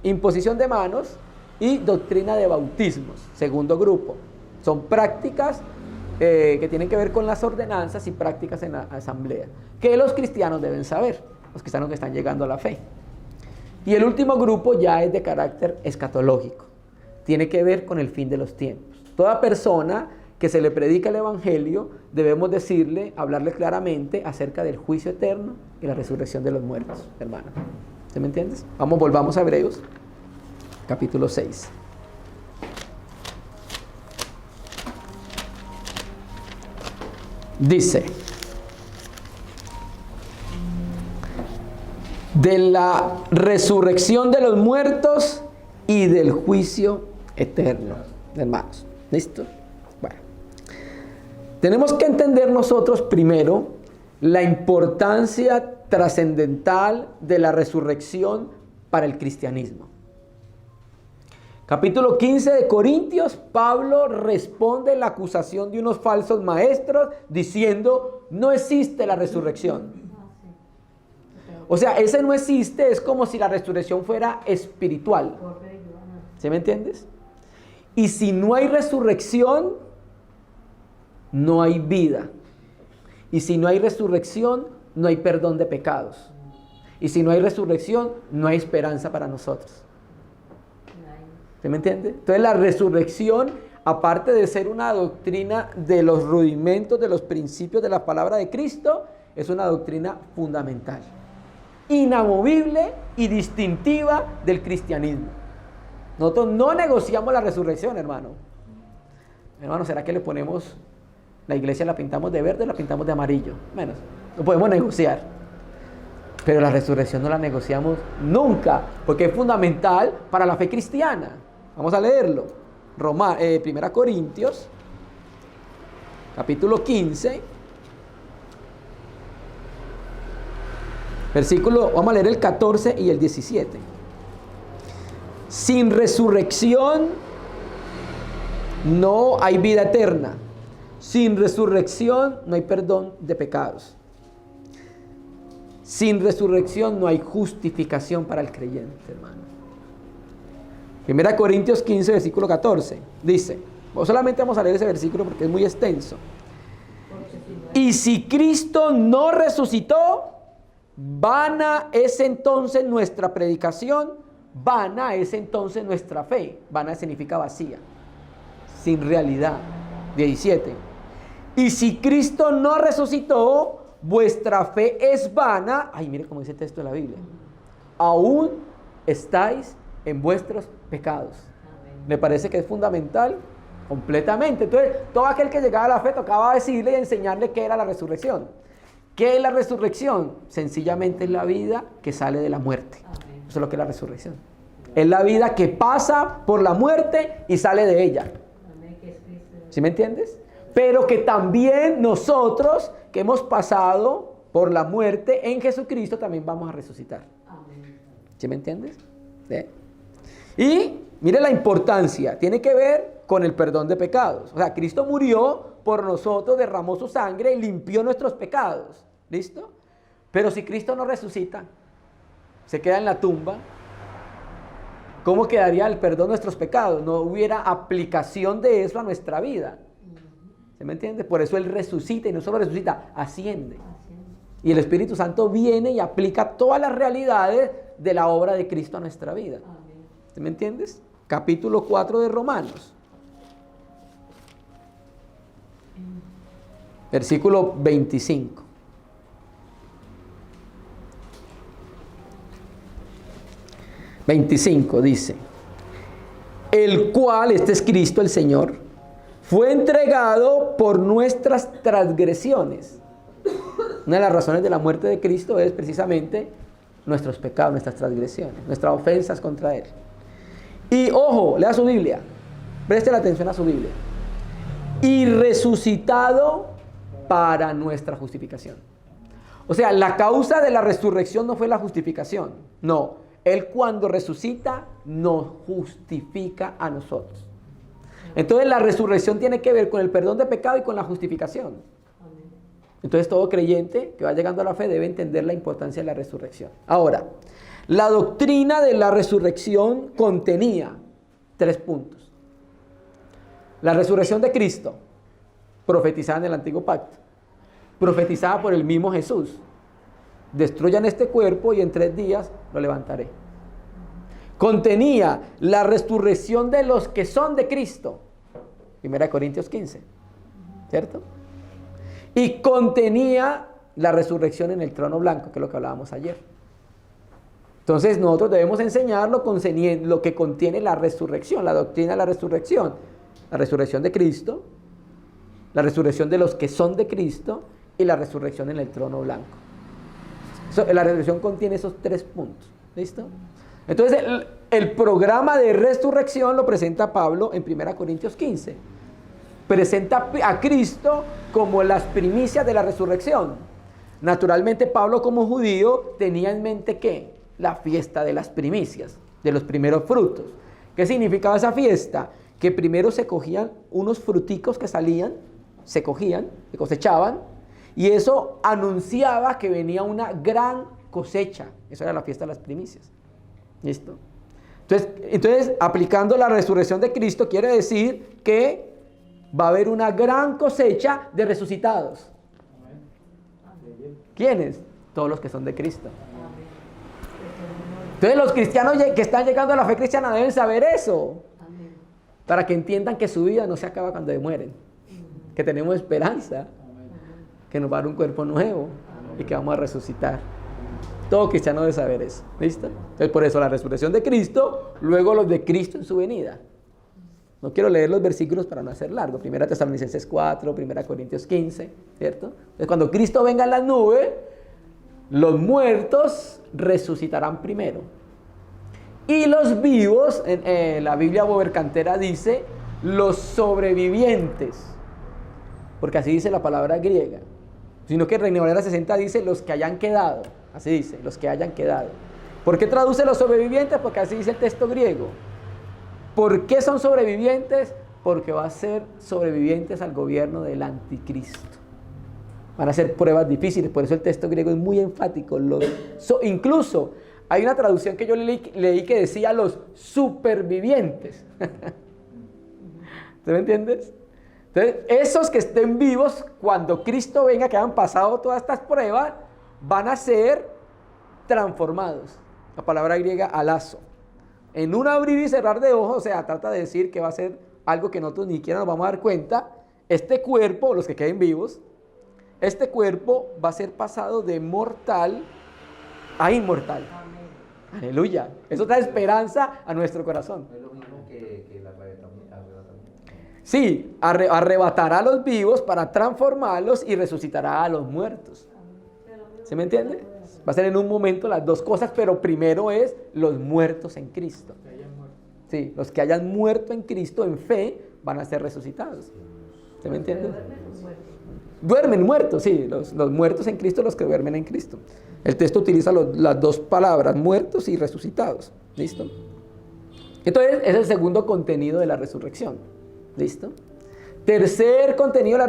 [SPEAKER 1] imposición de manos y doctrina de bautismos. Segundo grupo. Son prácticas que tienen que ver con las ordenanzas y prácticas en la asamblea, que los cristianos deben saber, los cristianos que están llegando a la fe. Y el último grupo ya es de carácter escatológico. Tiene que ver con el fin de los tiempos. Toda persona que se le predica el evangelio, debemos hablarle claramente acerca del juicio eterno y la resurrección de los muertos, hermano. ¿Sí me entiendes? Volvamos a Hebreos, capítulo 6. Dice: de la resurrección de los muertos y del juicio eterno, hermanos. ¿Listo? Bueno, tenemos que entender nosotros primero la importancia trascendental de la resurrección para el cristianismo. Capítulo 15 de Corintios, Pablo responde la acusación de unos falsos maestros diciendo: no existe la resurrección. O sea, ese no existe es como si la resurrección fuera espiritual. ¿Sí me entiendes? Y si no hay resurrección, no hay vida. Y si no hay resurrección, no hay perdón de pecados. Y si no hay resurrección, no hay esperanza para nosotros. ¿Sí me entiende? Entonces la resurrección, aparte de ser una doctrina de los rudimentos, de los principios de la palabra de Cristo, es una doctrina fundamental, inamovible y distintiva del cristianismo. Nosotros no negociamos la resurrección, hermano. Hermano, ¿será que le ponemos, la iglesia la pintamos de verde o la pintamos de amarillo? Menos, no podemos negociar. Pero la resurrección no la negociamos nunca, porque es fundamental para la fe cristiana. Vamos a leerlo. 1 Corintios, capítulo 15, vamos a leer el 14 y el 17. Sin resurrección no hay vida eterna. Sin resurrección no hay perdón de pecados. Sin resurrección no hay justificación para el creyente, hermano. 1 Corintios 15, versículo 14, dice, solamente vamos a leer ese versículo porque es muy extenso. Y si Cristo no resucitó, vana es entonces nuestra predicación, vana es entonces nuestra fe. Vana significa vacía, sin realidad. 17. Y si Cristo no resucitó, vuestra fe es vana. Ay, mire cómo dice el texto de la Biblia. Aún estáis en vuestros pecados. Me parece que es fundamental completamente. Entonces, todo aquel que llegaba a la fe tocaba decirle y enseñarle qué era la resurrección. ¿Qué es la resurrección? Sencillamente es la vida que sale de la muerte. Eso es lo que es la resurrección. Es la vida que pasa por la muerte y sale de ella. ¿Sí me entiendes? Pero que también nosotros que hemos pasado por la muerte en Jesucristo también vamos a resucitar. ¿Sí me entiendes? ¿Sí? Y mire la importancia, tiene que ver con el perdón de pecados. O sea, Cristo murió por nosotros, derramó su sangre y limpió nuestros pecados. ¿Listo? Pero si Cristo no resucita, se queda en la tumba, ¿cómo quedaría el perdón de nuestros pecados? No hubiera aplicación de eso a nuestra vida. ¿Se me entiende? Por eso Él resucita, y no solo resucita, asciende. Y el Espíritu Santo viene y aplica todas las realidades de la obra de Cristo a nuestra vida. ¿Se me entiendes? Capítulo 4 de Romanos. Versículo 25. Dice, el cual, este es Cristo el Señor, fue entregado por nuestras transgresiones. Una de las razones de la muerte de Cristo es precisamente nuestros pecados, nuestras transgresiones, nuestras ofensas contra Él. Y ojo, lea su Biblia, preste la atención a su Biblia. Y resucitado para nuestra justificación. O sea, la causa de la resurrección no fue la justificación, no. Él cuando resucita nos justifica a nosotros. Entonces la resurrección tiene que ver con el perdón de pecado y con la justificación. Entonces todo creyente que va llegando a la fe debe entender la importancia de la resurrección. Ahora, la doctrina de la resurrección contenía 3 puntos. La resurrección de Cristo, profetizada en el Antiguo Pacto, profetizada por el mismo Jesús. Destruyan este cuerpo y en 3 días lo levantaré. Contenía la resurrección de los que son de Cristo. 1 Corintios 15. ¿Cierto? Y contenía la resurrección en el trono blanco, que es lo que hablábamos ayer. Entonces nosotros debemos enseñar lo que contiene la resurrección, la doctrina de la resurrección. La resurrección de Cristo, la resurrección de los que son de Cristo y la resurrección en el trono blanco. La resurrección contiene esos 3 puntos. ¿Listo? Entonces el programa de resurrección lo presenta Pablo en 1 Corintios 15. Presenta a Cristo como las primicias de la resurrección. Naturalmente Pablo como judío tenía en mente ¿qué? La fiesta de las primicias, de los primeros frutos. ¿Qué significaba esa fiesta? Que primero se cogían unos fruticos que salían, se cosechaban, y eso anunciaba que venía una gran cosecha. Eso era la fiesta de las primicias. ¿Listo? Entonces, aplicando la resurrección de Cristo, quiere decir que va a haber una gran cosecha de resucitados. ¿Quiénes? Todos los que son de Cristo. Entonces, los cristianos que están llegando a la fe cristiana deben saber eso. Para que entiendan que su vida no se acaba cuando mueren. Que tenemos esperanza. Que nos va a dar un cuerpo nuevo. Y que vamos a resucitar. Todo cristiano debe saber eso. ¿Listo? Entonces por eso la resurrección de Cristo, luego los de Cristo en su venida. No quiero leer los versículos para no hacer largo. 1 Tesalonicenses 4, 1 Corintios 15, ¿cierto? Entonces cuando Cristo venga en las nubes, los muertos resucitarán primero. Y los vivos, en la Biblia Bovercantera dice, los sobrevivientes. Porque así dice la palabra griega. Sino que en Reina Valera 60 dice los que hayan quedado. Así dice, los que hayan quedado. ¿Por qué traduce los sobrevivientes? Porque así dice el texto griego. ¿Por qué son sobrevivientes? Porque va a ser sobrevivientes al gobierno del anticristo. Van a ser pruebas difíciles, por eso el texto griego es muy enfático. Incluso hay una traducción que yo leí que decía los supervivientes. ¿Tú me entiendes? Entonces, esos que estén vivos cuando Cristo venga, que han pasado todas estas pruebas, van a ser transformados. La palabra griega alazo. En un abrir y cerrar de ojos, o sea, trata de decir que va a ser algo que nosotros ni siquiera nos vamos a dar cuenta. Este cuerpo, los que queden vivos, este cuerpo va a ser pasado de mortal a inmortal. Amén. Aleluya. Eso trae esperanza a nuestro corazón.
[SPEAKER 3] Es lo mismo que el arrebatamiento.
[SPEAKER 1] Sí, arrebatará a los vivos para transformarlos y resucitará a los muertos. ¿Se me entiende? Va a ser en un momento las dos cosas, pero primero es los muertos en Cristo. Sí, los que hayan muerto en Cristo en fe van a ser resucitados. ¿Se me entiende? Duermen muertos, sí, los muertos en Cristo, los que duermen en Cristo. El texto utiliza las dos palabras, muertos y resucitados. ¿Listo? Entonces, ese es el segundo contenido de la resurrección. ¿Listo? Tercer contenido de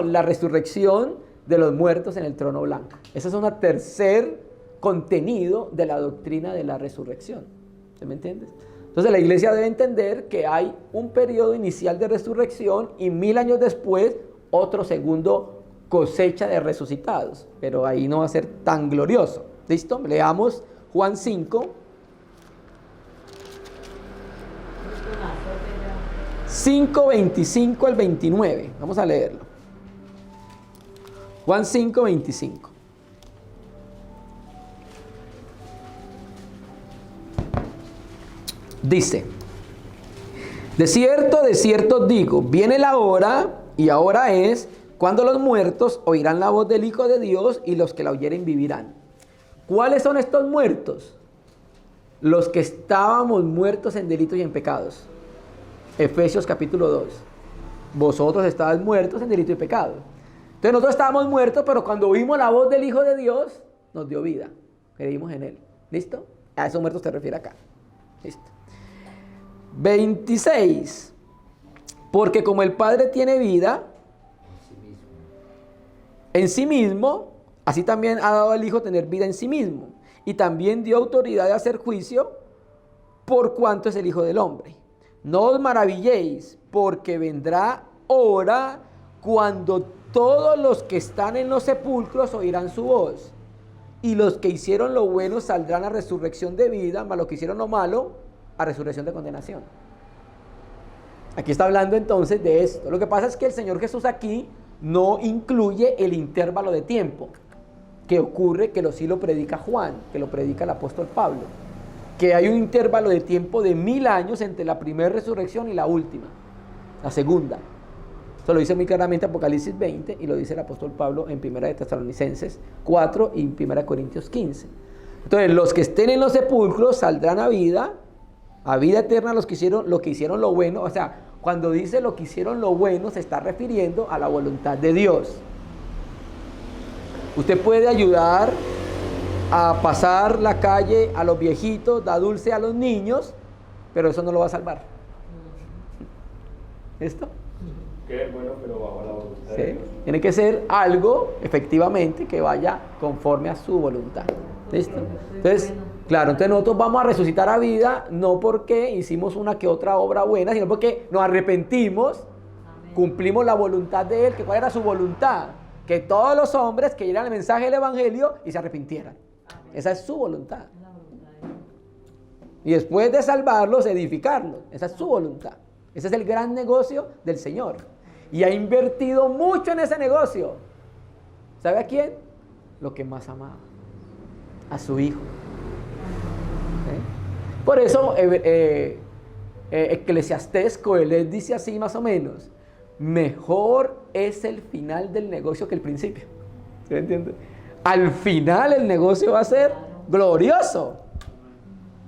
[SPEAKER 1] la resurrección de los muertos en el trono blanco. Ese es un tercer contenido de la doctrina de la resurrección. ¿Se me entiendes? Entonces la iglesia debe entender que hay un periodo inicial de resurrección y 1000 años después otro segundo cosecha de resucitados, pero ahí no va a ser tan glorioso. ¿Listo? Leamos Juan 5. 5:25 al 29. Vamos a leerlo. Juan 5:25. Dice: de cierto digo, viene la hora, y ahora es, cuando los muertos oirán la voz del Hijo de Dios, y los que la oyeren vivirán. ¿Cuáles son estos muertos? Los que estábamos muertos en delitos y en pecados. Efesios capítulo 2. Vosotros estabais muertos en delito y pecado. Entonces nosotros estábamos muertos, pero cuando oímos la voz del Hijo de Dios, nos dio vida. Creímos en Él. ¿Listo? A esos muertos se refiere acá. Listo. 26. Porque como el Padre tiene vida en sí mismo, así también ha dado al Hijo tener vida en sí mismo. Y también dio autoridad de hacer juicio por cuanto es el Hijo del Hombre. No os maravilléis, porque vendrá hora cuando todos los que están en los sepulcros oirán su voz. Y los que hicieron lo bueno saldrán a resurrección de vida, mas los que hicieron lo malo a resurrección de condenación. Aquí está hablando entonces de esto. Lo que pasa es que el Señor Jesús aquí no incluye el intervalo de tiempo que ocurre, que sí lo predica Juan, que lo predica el apóstol Pablo, que hay un intervalo de tiempo de 1000 años entre la primera resurrección y la última, la segunda. Eso lo dice muy claramente Apocalipsis 20 y lo dice el apóstol Pablo en 1 de Tesalonicenses 4 y 1 Corintios 15. Entonces los que estén en los sepulcros saldrán a vida eterna, los que hicieron lo bueno. O sea, cuando dice lo que hicieron lo bueno, se está refiriendo a la voluntad de Dios. Usted puede ayudar a pasar la calle a los viejitos, da dulce a los niños, pero eso no lo va a salvar. ¿Listo?
[SPEAKER 4] Que es bueno, pero bajo la voluntad de Dios.
[SPEAKER 1] Tiene que ser algo, efectivamente, que vaya conforme a su voluntad. ¿Listo? Entonces, claro, entonces nosotros vamos a resucitar a vida, no porque hicimos una que otra obra buena, sino porque nos arrepentimos, cumplimos la voluntad de Él. Que ¿cuál era su voluntad? Que todos los hombres que oyeran el mensaje del Evangelio y se arrepintieran. Esa es su voluntad. Y después de salvarlos, edificarlos. Esa es su voluntad. Ese es el gran negocio del Señor. Y ha invertido mucho en ese negocio. ¿Sabe a quién? Lo que más amaba. A su Hijo. ¿Sí? Por eso Eclesiastés Coelhet dice así más o menos: mejor es el final del negocio que el principio. ¿Sí me entiende? Al final el negocio va a ser glorioso.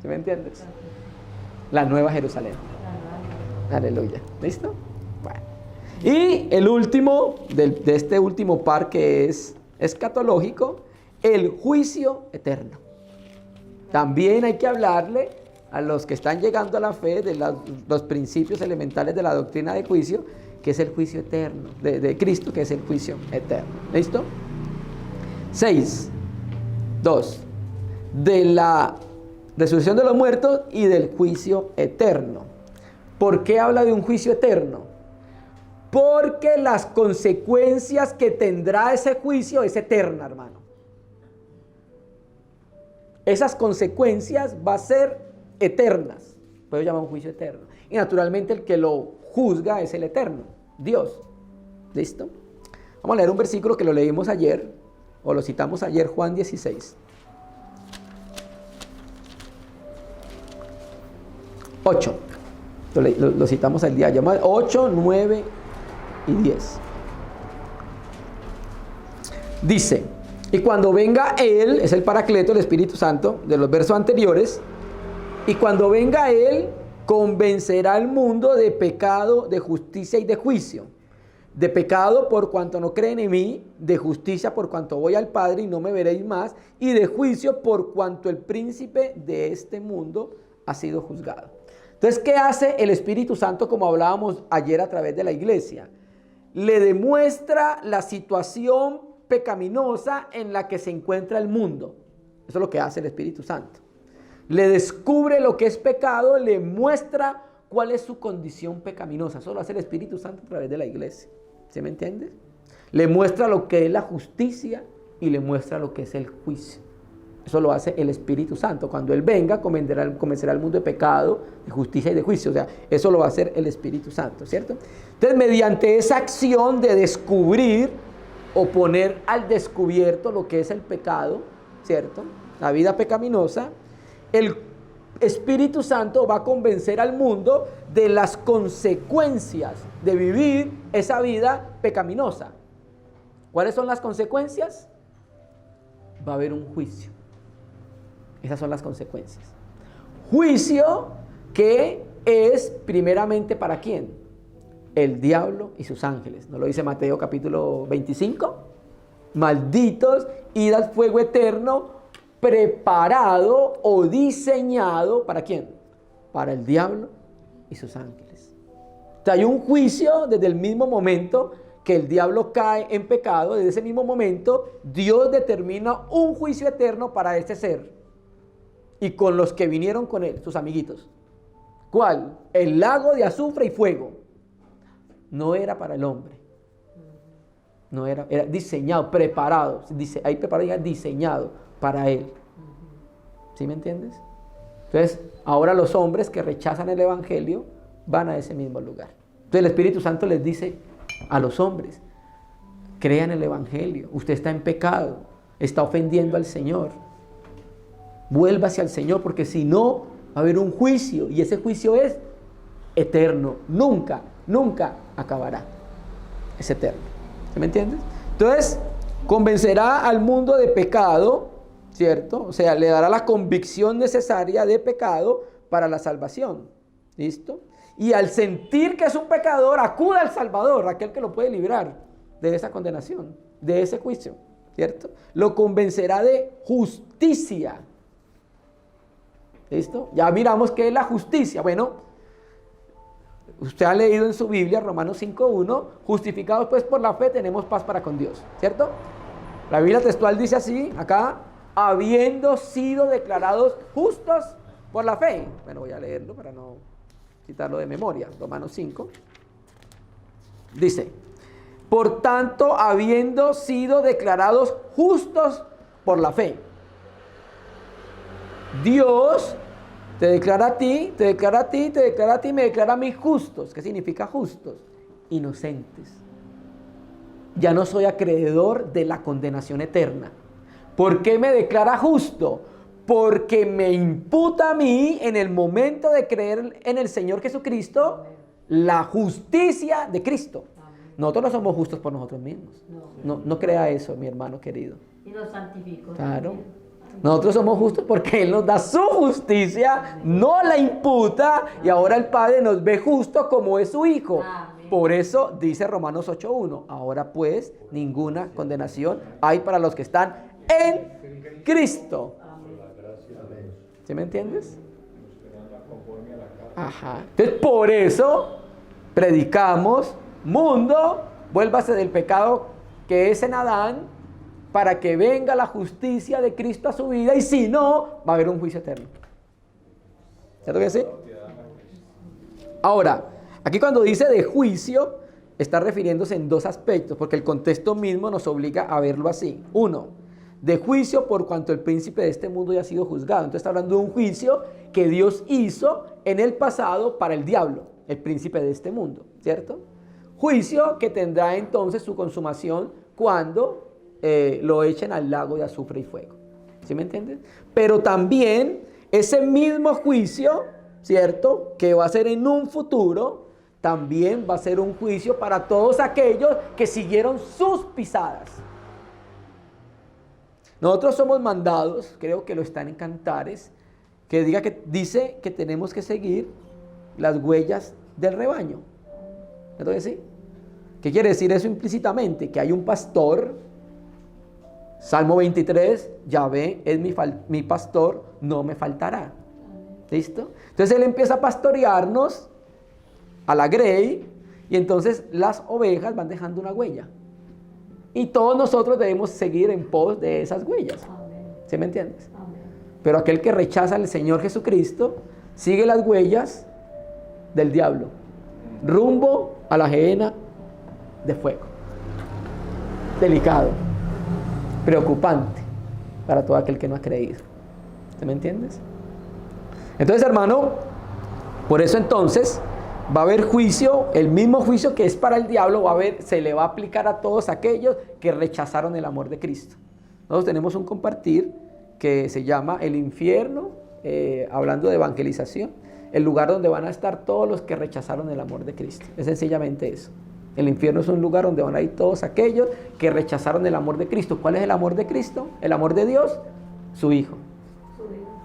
[SPEAKER 1] ¿Sí me entiendes? La nueva Jerusalén. Aleluya. ¿Listo? Bueno. Y el último, de este último par que es escatológico, el juicio eterno. También hay que hablarle a los que están llegando a la fe de los principios elementales de la doctrina de juicio, que es el juicio eterno, de Cristo, que es el juicio eterno. ¿Listo? 6, 2, de la resurrección de los muertos y del juicio eterno. ¿Por qué habla de un juicio eterno? Porque las consecuencias que tendrá ese juicio es eterna, hermano. Esas consecuencias van a ser eternas. Por eso llama un juicio eterno. Y naturalmente el que lo juzga es el eterno, Dios. ¿Listo? Vamos a leer un versículo que lo leímos ayer, o lo citamos ayer, Juan 16. 8. Lo citamos el día de ayer. 8, 9 y 10. Dice, y cuando venga Él, es el Paracleto, el Espíritu Santo, de los versos anteriores, y cuando venga Él, convencerá al mundo de pecado, de justicia y de juicio. De pecado por cuanto no creen en mí, de justicia por cuanto voy al Padre y no me veréis más, y de juicio por cuanto el príncipe de este mundo ha sido juzgado. Entonces, ¿qué hace el Espíritu Santo, como hablábamos ayer a través de la iglesia? Le demuestra la situación pecaminosa en la que se encuentra el mundo. Eso es lo que hace el Espíritu Santo. Le descubre lo que es pecado, le muestra cuál es su condición pecaminosa. Eso lo hace el Espíritu Santo a través de la iglesia. ¿Sí me entiendes? Le muestra lo que es la justicia y le muestra lo que es el juicio. Eso lo hace el Espíritu Santo. Cuando Él venga, convencerá al mundo de pecado, de justicia y de juicio. O sea, eso lo va a hacer el Espíritu Santo, ¿cierto? Entonces, mediante esa acción de descubrir o poner al descubierto lo que es el pecado, ¿cierto? La vida pecaminosa, el Espíritu Santo va a convencer al mundo de las consecuencias de vivir esa vida pecaminosa. ¿Cuáles son las consecuencias? Va a haber un juicio. Esas son las consecuencias. Juicio que es primeramente ¿para quién? El diablo y sus ángeles. ¿No lo dice Mateo capítulo 25? Malditos, id al fuego eterno, preparado o diseñado ¿para quién? Para el diablo y sus ángeles. O sea, hay un juicio desde el mismo momento que el diablo cae en pecado. Desde ese mismo momento Dios determina un juicio eterno para este ser y con los que vinieron con él, sus amiguitos. ¿Cuál? El lago de azufre y fuego. No era para el hombre. No era diseñado, preparado. Dice, ahí preparado ya diseñado para él. ¿Sí me entiendes? Entonces, ahora los hombres que rechazan el evangelio van a ese mismo lugar. Entonces el Espíritu Santo les dice a los hombres, crean el evangelio. Usted está en pecado, está ofendiendo al Señor. Vuélvase al Señor, porque si no, va a haber un juicio, y ese juicio es eterno. Nunca, nunca acabará. Es eterno. ¿Sí me entiendes? Entonces, convencerá al mundo de pecado, ¿cierto? O sea, le dará la convicción necesaria de pecado para la salvación. ¿Listo? Y al sentir que es un pecador, acude al Salvador, aquel que lo puede librar de esa condenación, de ese juicio, ¿cierto? Lo convencerá de justicia. ¿Listo? Ya miramos qué es la justicia. Bueno, usted ha leído en su Biblia Romanos 5:1, justificados pues por la fe tenemos paz para con Dios, ¿cierto? La Biblia textual dice así, acá, habiendo sido declarados justos por la fe. Bueno, voy a leerlo para no citarlo de memoria. Romanos 5 dice, por tanto, habiendo sido declarados justos por la fe, Dios te declara a ti, te declara a ti, te declara a ti, me declara a mí justos. ¿Qué significa justos? Inocentes. Ya no soy acreedor de la condenación eterna. ¿Por qué me declara justo? Porque me imputa a mí en el momento de creer en el Señor Jesucristo la justicia de Cristo. Nosotros no somos justos por nosotros mismos. No crea eso, mi hermano querido.
[SPEAKER 2] Y nos santificó.
[SPEAKER 1] Claro. Nosotros somos justos porque Él nos da su justicia, no la imputa, y ahora el Padre nos ve justo como es su Hijo.
[SPEAKER 2] Amén.
[SPEAKER 1] Por eso dice Romanos 8:1, ahora pues ninguna condenación hay para los que están en Cristo. ¿Sí me entiendes? Ajá. Entonces por eso predicamos mundo, vuélvase del pecado que es en Adán, para que venga la justicia de Cristo a su vida, y si no, va a haber un juicio eterno. ¿Cierto que sí? Ahora, aquí cuando dice de juicio, está refiriéndose en dos aspectos, porque el contexto mismo nos obliga a verlo así. Uno, de juicio por cuanto el príncipe de este mundo ya ha sido juzgado. Entonces está hablando de un juicio que Dios hizo en el pasado para el diablo, el príncipe de este mundo, ¿cierto? Juicio que tendrá entonces su consumación cuando lo echen al lago de azufre y fuego. ¿Sí me entienden? Pero también ese mismo juicio, ¿cierto?, que va a ser en un futuro, también va a ser un juicio para todos aquellos que siguieron sus pisadas. Nosotros somos mandados, creo que lo están en Cantares, que dice que tenemos que seguir las huellas del rebaño. Entonces, ¿sí? ¿Qué quiere decir eso implícitamente? Que hay un pastor. Salmo 23, Yahvé es mi pastor, no me faltará. ¿Listo? Entonces Él empieza a pastorearnos a la grey, y entonces las ovejas van dejando una huella. Y todos nosotros debemos seguir en pos de esas huellas. ¿Sí me entiendes? Pero aquel que rechaza al Señor Jesucristo sigue las huellas del diablo, rumbo a la gehenna de fuego. Delicado, preocupante para todo aquel que no ha creído. ¿Sí me entiendes? Entonces, hermano, por eso entonces va a haber juicio, el mismo juicio que es para el diablo, se le va a aplicar a todos aquellos que rechazaron el amor de Cristo. Nosotros tenemos un compartir que se llama el infierno, hablando de evangelización, el lugar donde van a estar todos los que rechazaron el amor de Cristo. Es sencillamente eso. El infierno es un lugar donde van a ir todos aquellos que rechazaron el amor de Cristo. ¿Cuál es el amor de Cristo? El amor de Dios, su Hijo.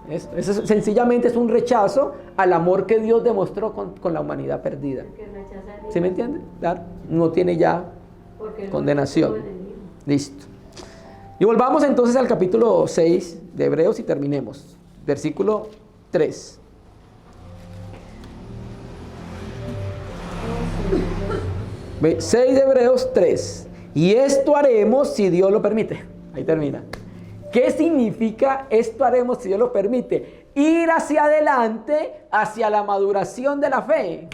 [SPEAKER 1] Eso sencillamente es un rechazo al amor que Dios demostró con la humanidad perdida. ¿Sí me entiende? Claro, no tiene ya condenación. Listo. Y volvamos entonces al capítulo 6 de Hebreos y terminemos. Versículo 3. Ve, 6 de Hebreos 3. Y esto haremos si Dios lo permite. Ahí termina. ¿Qué significa esto haremos si Dios lo permite? Ir hacia adelante, hacia la maduración de la fe,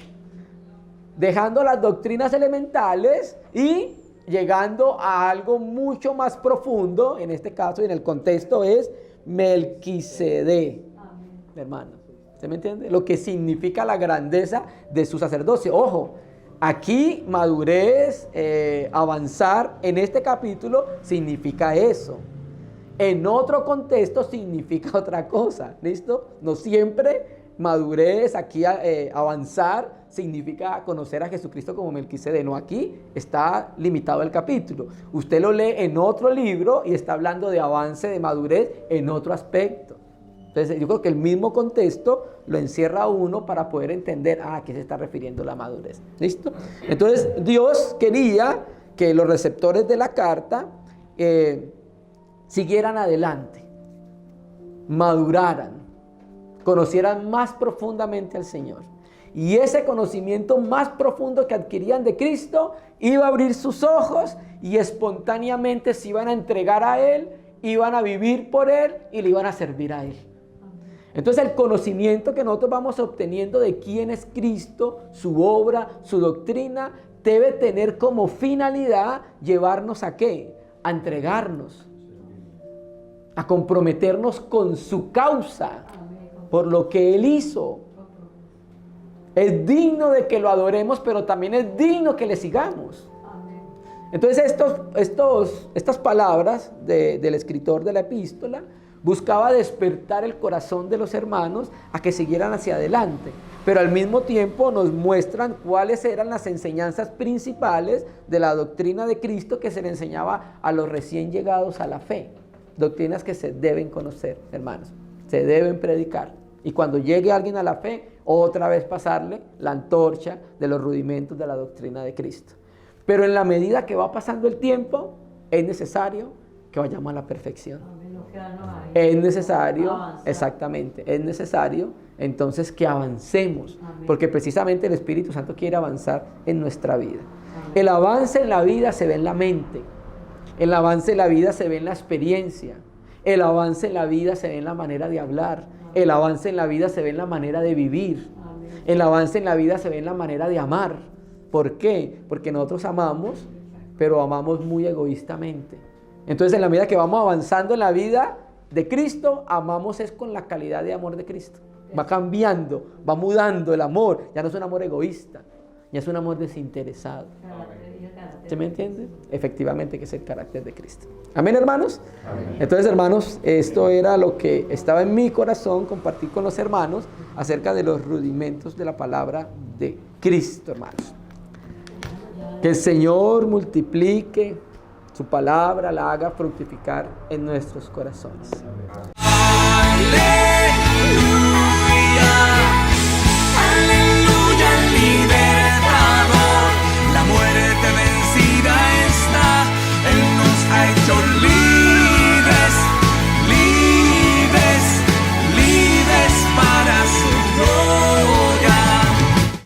[SPEAKER 1] dejando las doctrinas elementales y llegando a algo mucho más profundo. En este caso y en el contexto es Melquisedec, hermano. ¿Se me entiende? Lo que significa la grandeza de su sacerdocio. Ojo, aquí madurez, avanzar en este capítulo significa eso. En otro contexto significa otra cosa, ¿listo? No siempre madurez, aquí avanzar, significa conocer a Jesucristo como Melquisedec. No, aquí está limitado el capítulo. Usted lo lee en otro libro y está hablando de avance, de madurez en otro aspecto. Entonces yo creo que el mismo contexto lo encierra uno para poder entender a qué se está refiriendo la madurez. ¿Listo? Entonces Dios quería que los receptores de la carta siguieran adelante, maduraran, conocieran más profundamente al Señor. Y ese conocimiento más profundo que adquirían de Cristo iba a abrir sus ojos y espontáneamente se iban a entregar a Él, iban a vivir por Él y le iban a servir a Él. Entonces el conocimiento que nosotros vamos obteniendo de quién es Cristo, su obra, su doctrina, debe tener como finalidad llevarnos ¿a qué? A entregarnos, a comprometernos con su causa, por lo que Él hizo. Es digno de que lo adoremos, pero también es digno que le sigamos. Entonces estas palabras del escritor de la epístola buscaba despertar el corazón de los hermanos a que siguieran hacia adelante, pero al mismo tiempo nos muestran cuáles eran las enseñanzas principales de la doctrina de Cristo que se le enseñaba a los recién llegados a la fe. Doctrinas que se deben conocer, hermanos, se deben predicar. Y cuando llegue alguien a la fe, otra vez pasarle la antorcha de los rudimentos de la doctrina de Cristo. Pero en la medida que va pasando el tiempo, es necesario que vayamos a la perfección. Es necesario, exactamente, es necesario entonces que avancemos, porque precisamente el Espíritu Santo quiere avanzar en nuestra vida. El avance en la vida se ve en la mente. El avance en la vida se ve en la experiencia. El avance en la vida se ve en la manera de hablar. El avance en la vida se ve en la manera de vivir. El avance en la vida se ve en la manera de amar. ¿Por qué? Porque nosotros amamos, pero amamos muy egoístamente. Entonces, en la medida que vamos avanzando en la vida de Cristo, amamos es con la calidad de amor de Cristo. Va cambiando, va mudando el amor. Ya no es un amor egoísta, ya es un amor desinteresado. ¿Se me entiende? Efectivamente, que es el carácter de Cristo. Amén, hermanos.
[SPEAKER 3] Amén.
[SPEAKER 1] Entonces, hermanos, esto era lo que estaba en mi corazón, compartir con los hermanos acerca de los rudimentos de la palabra de Cristo, hermanos. Que el Señor multiplique su palabra, la haga fructificar en nuestros corazones.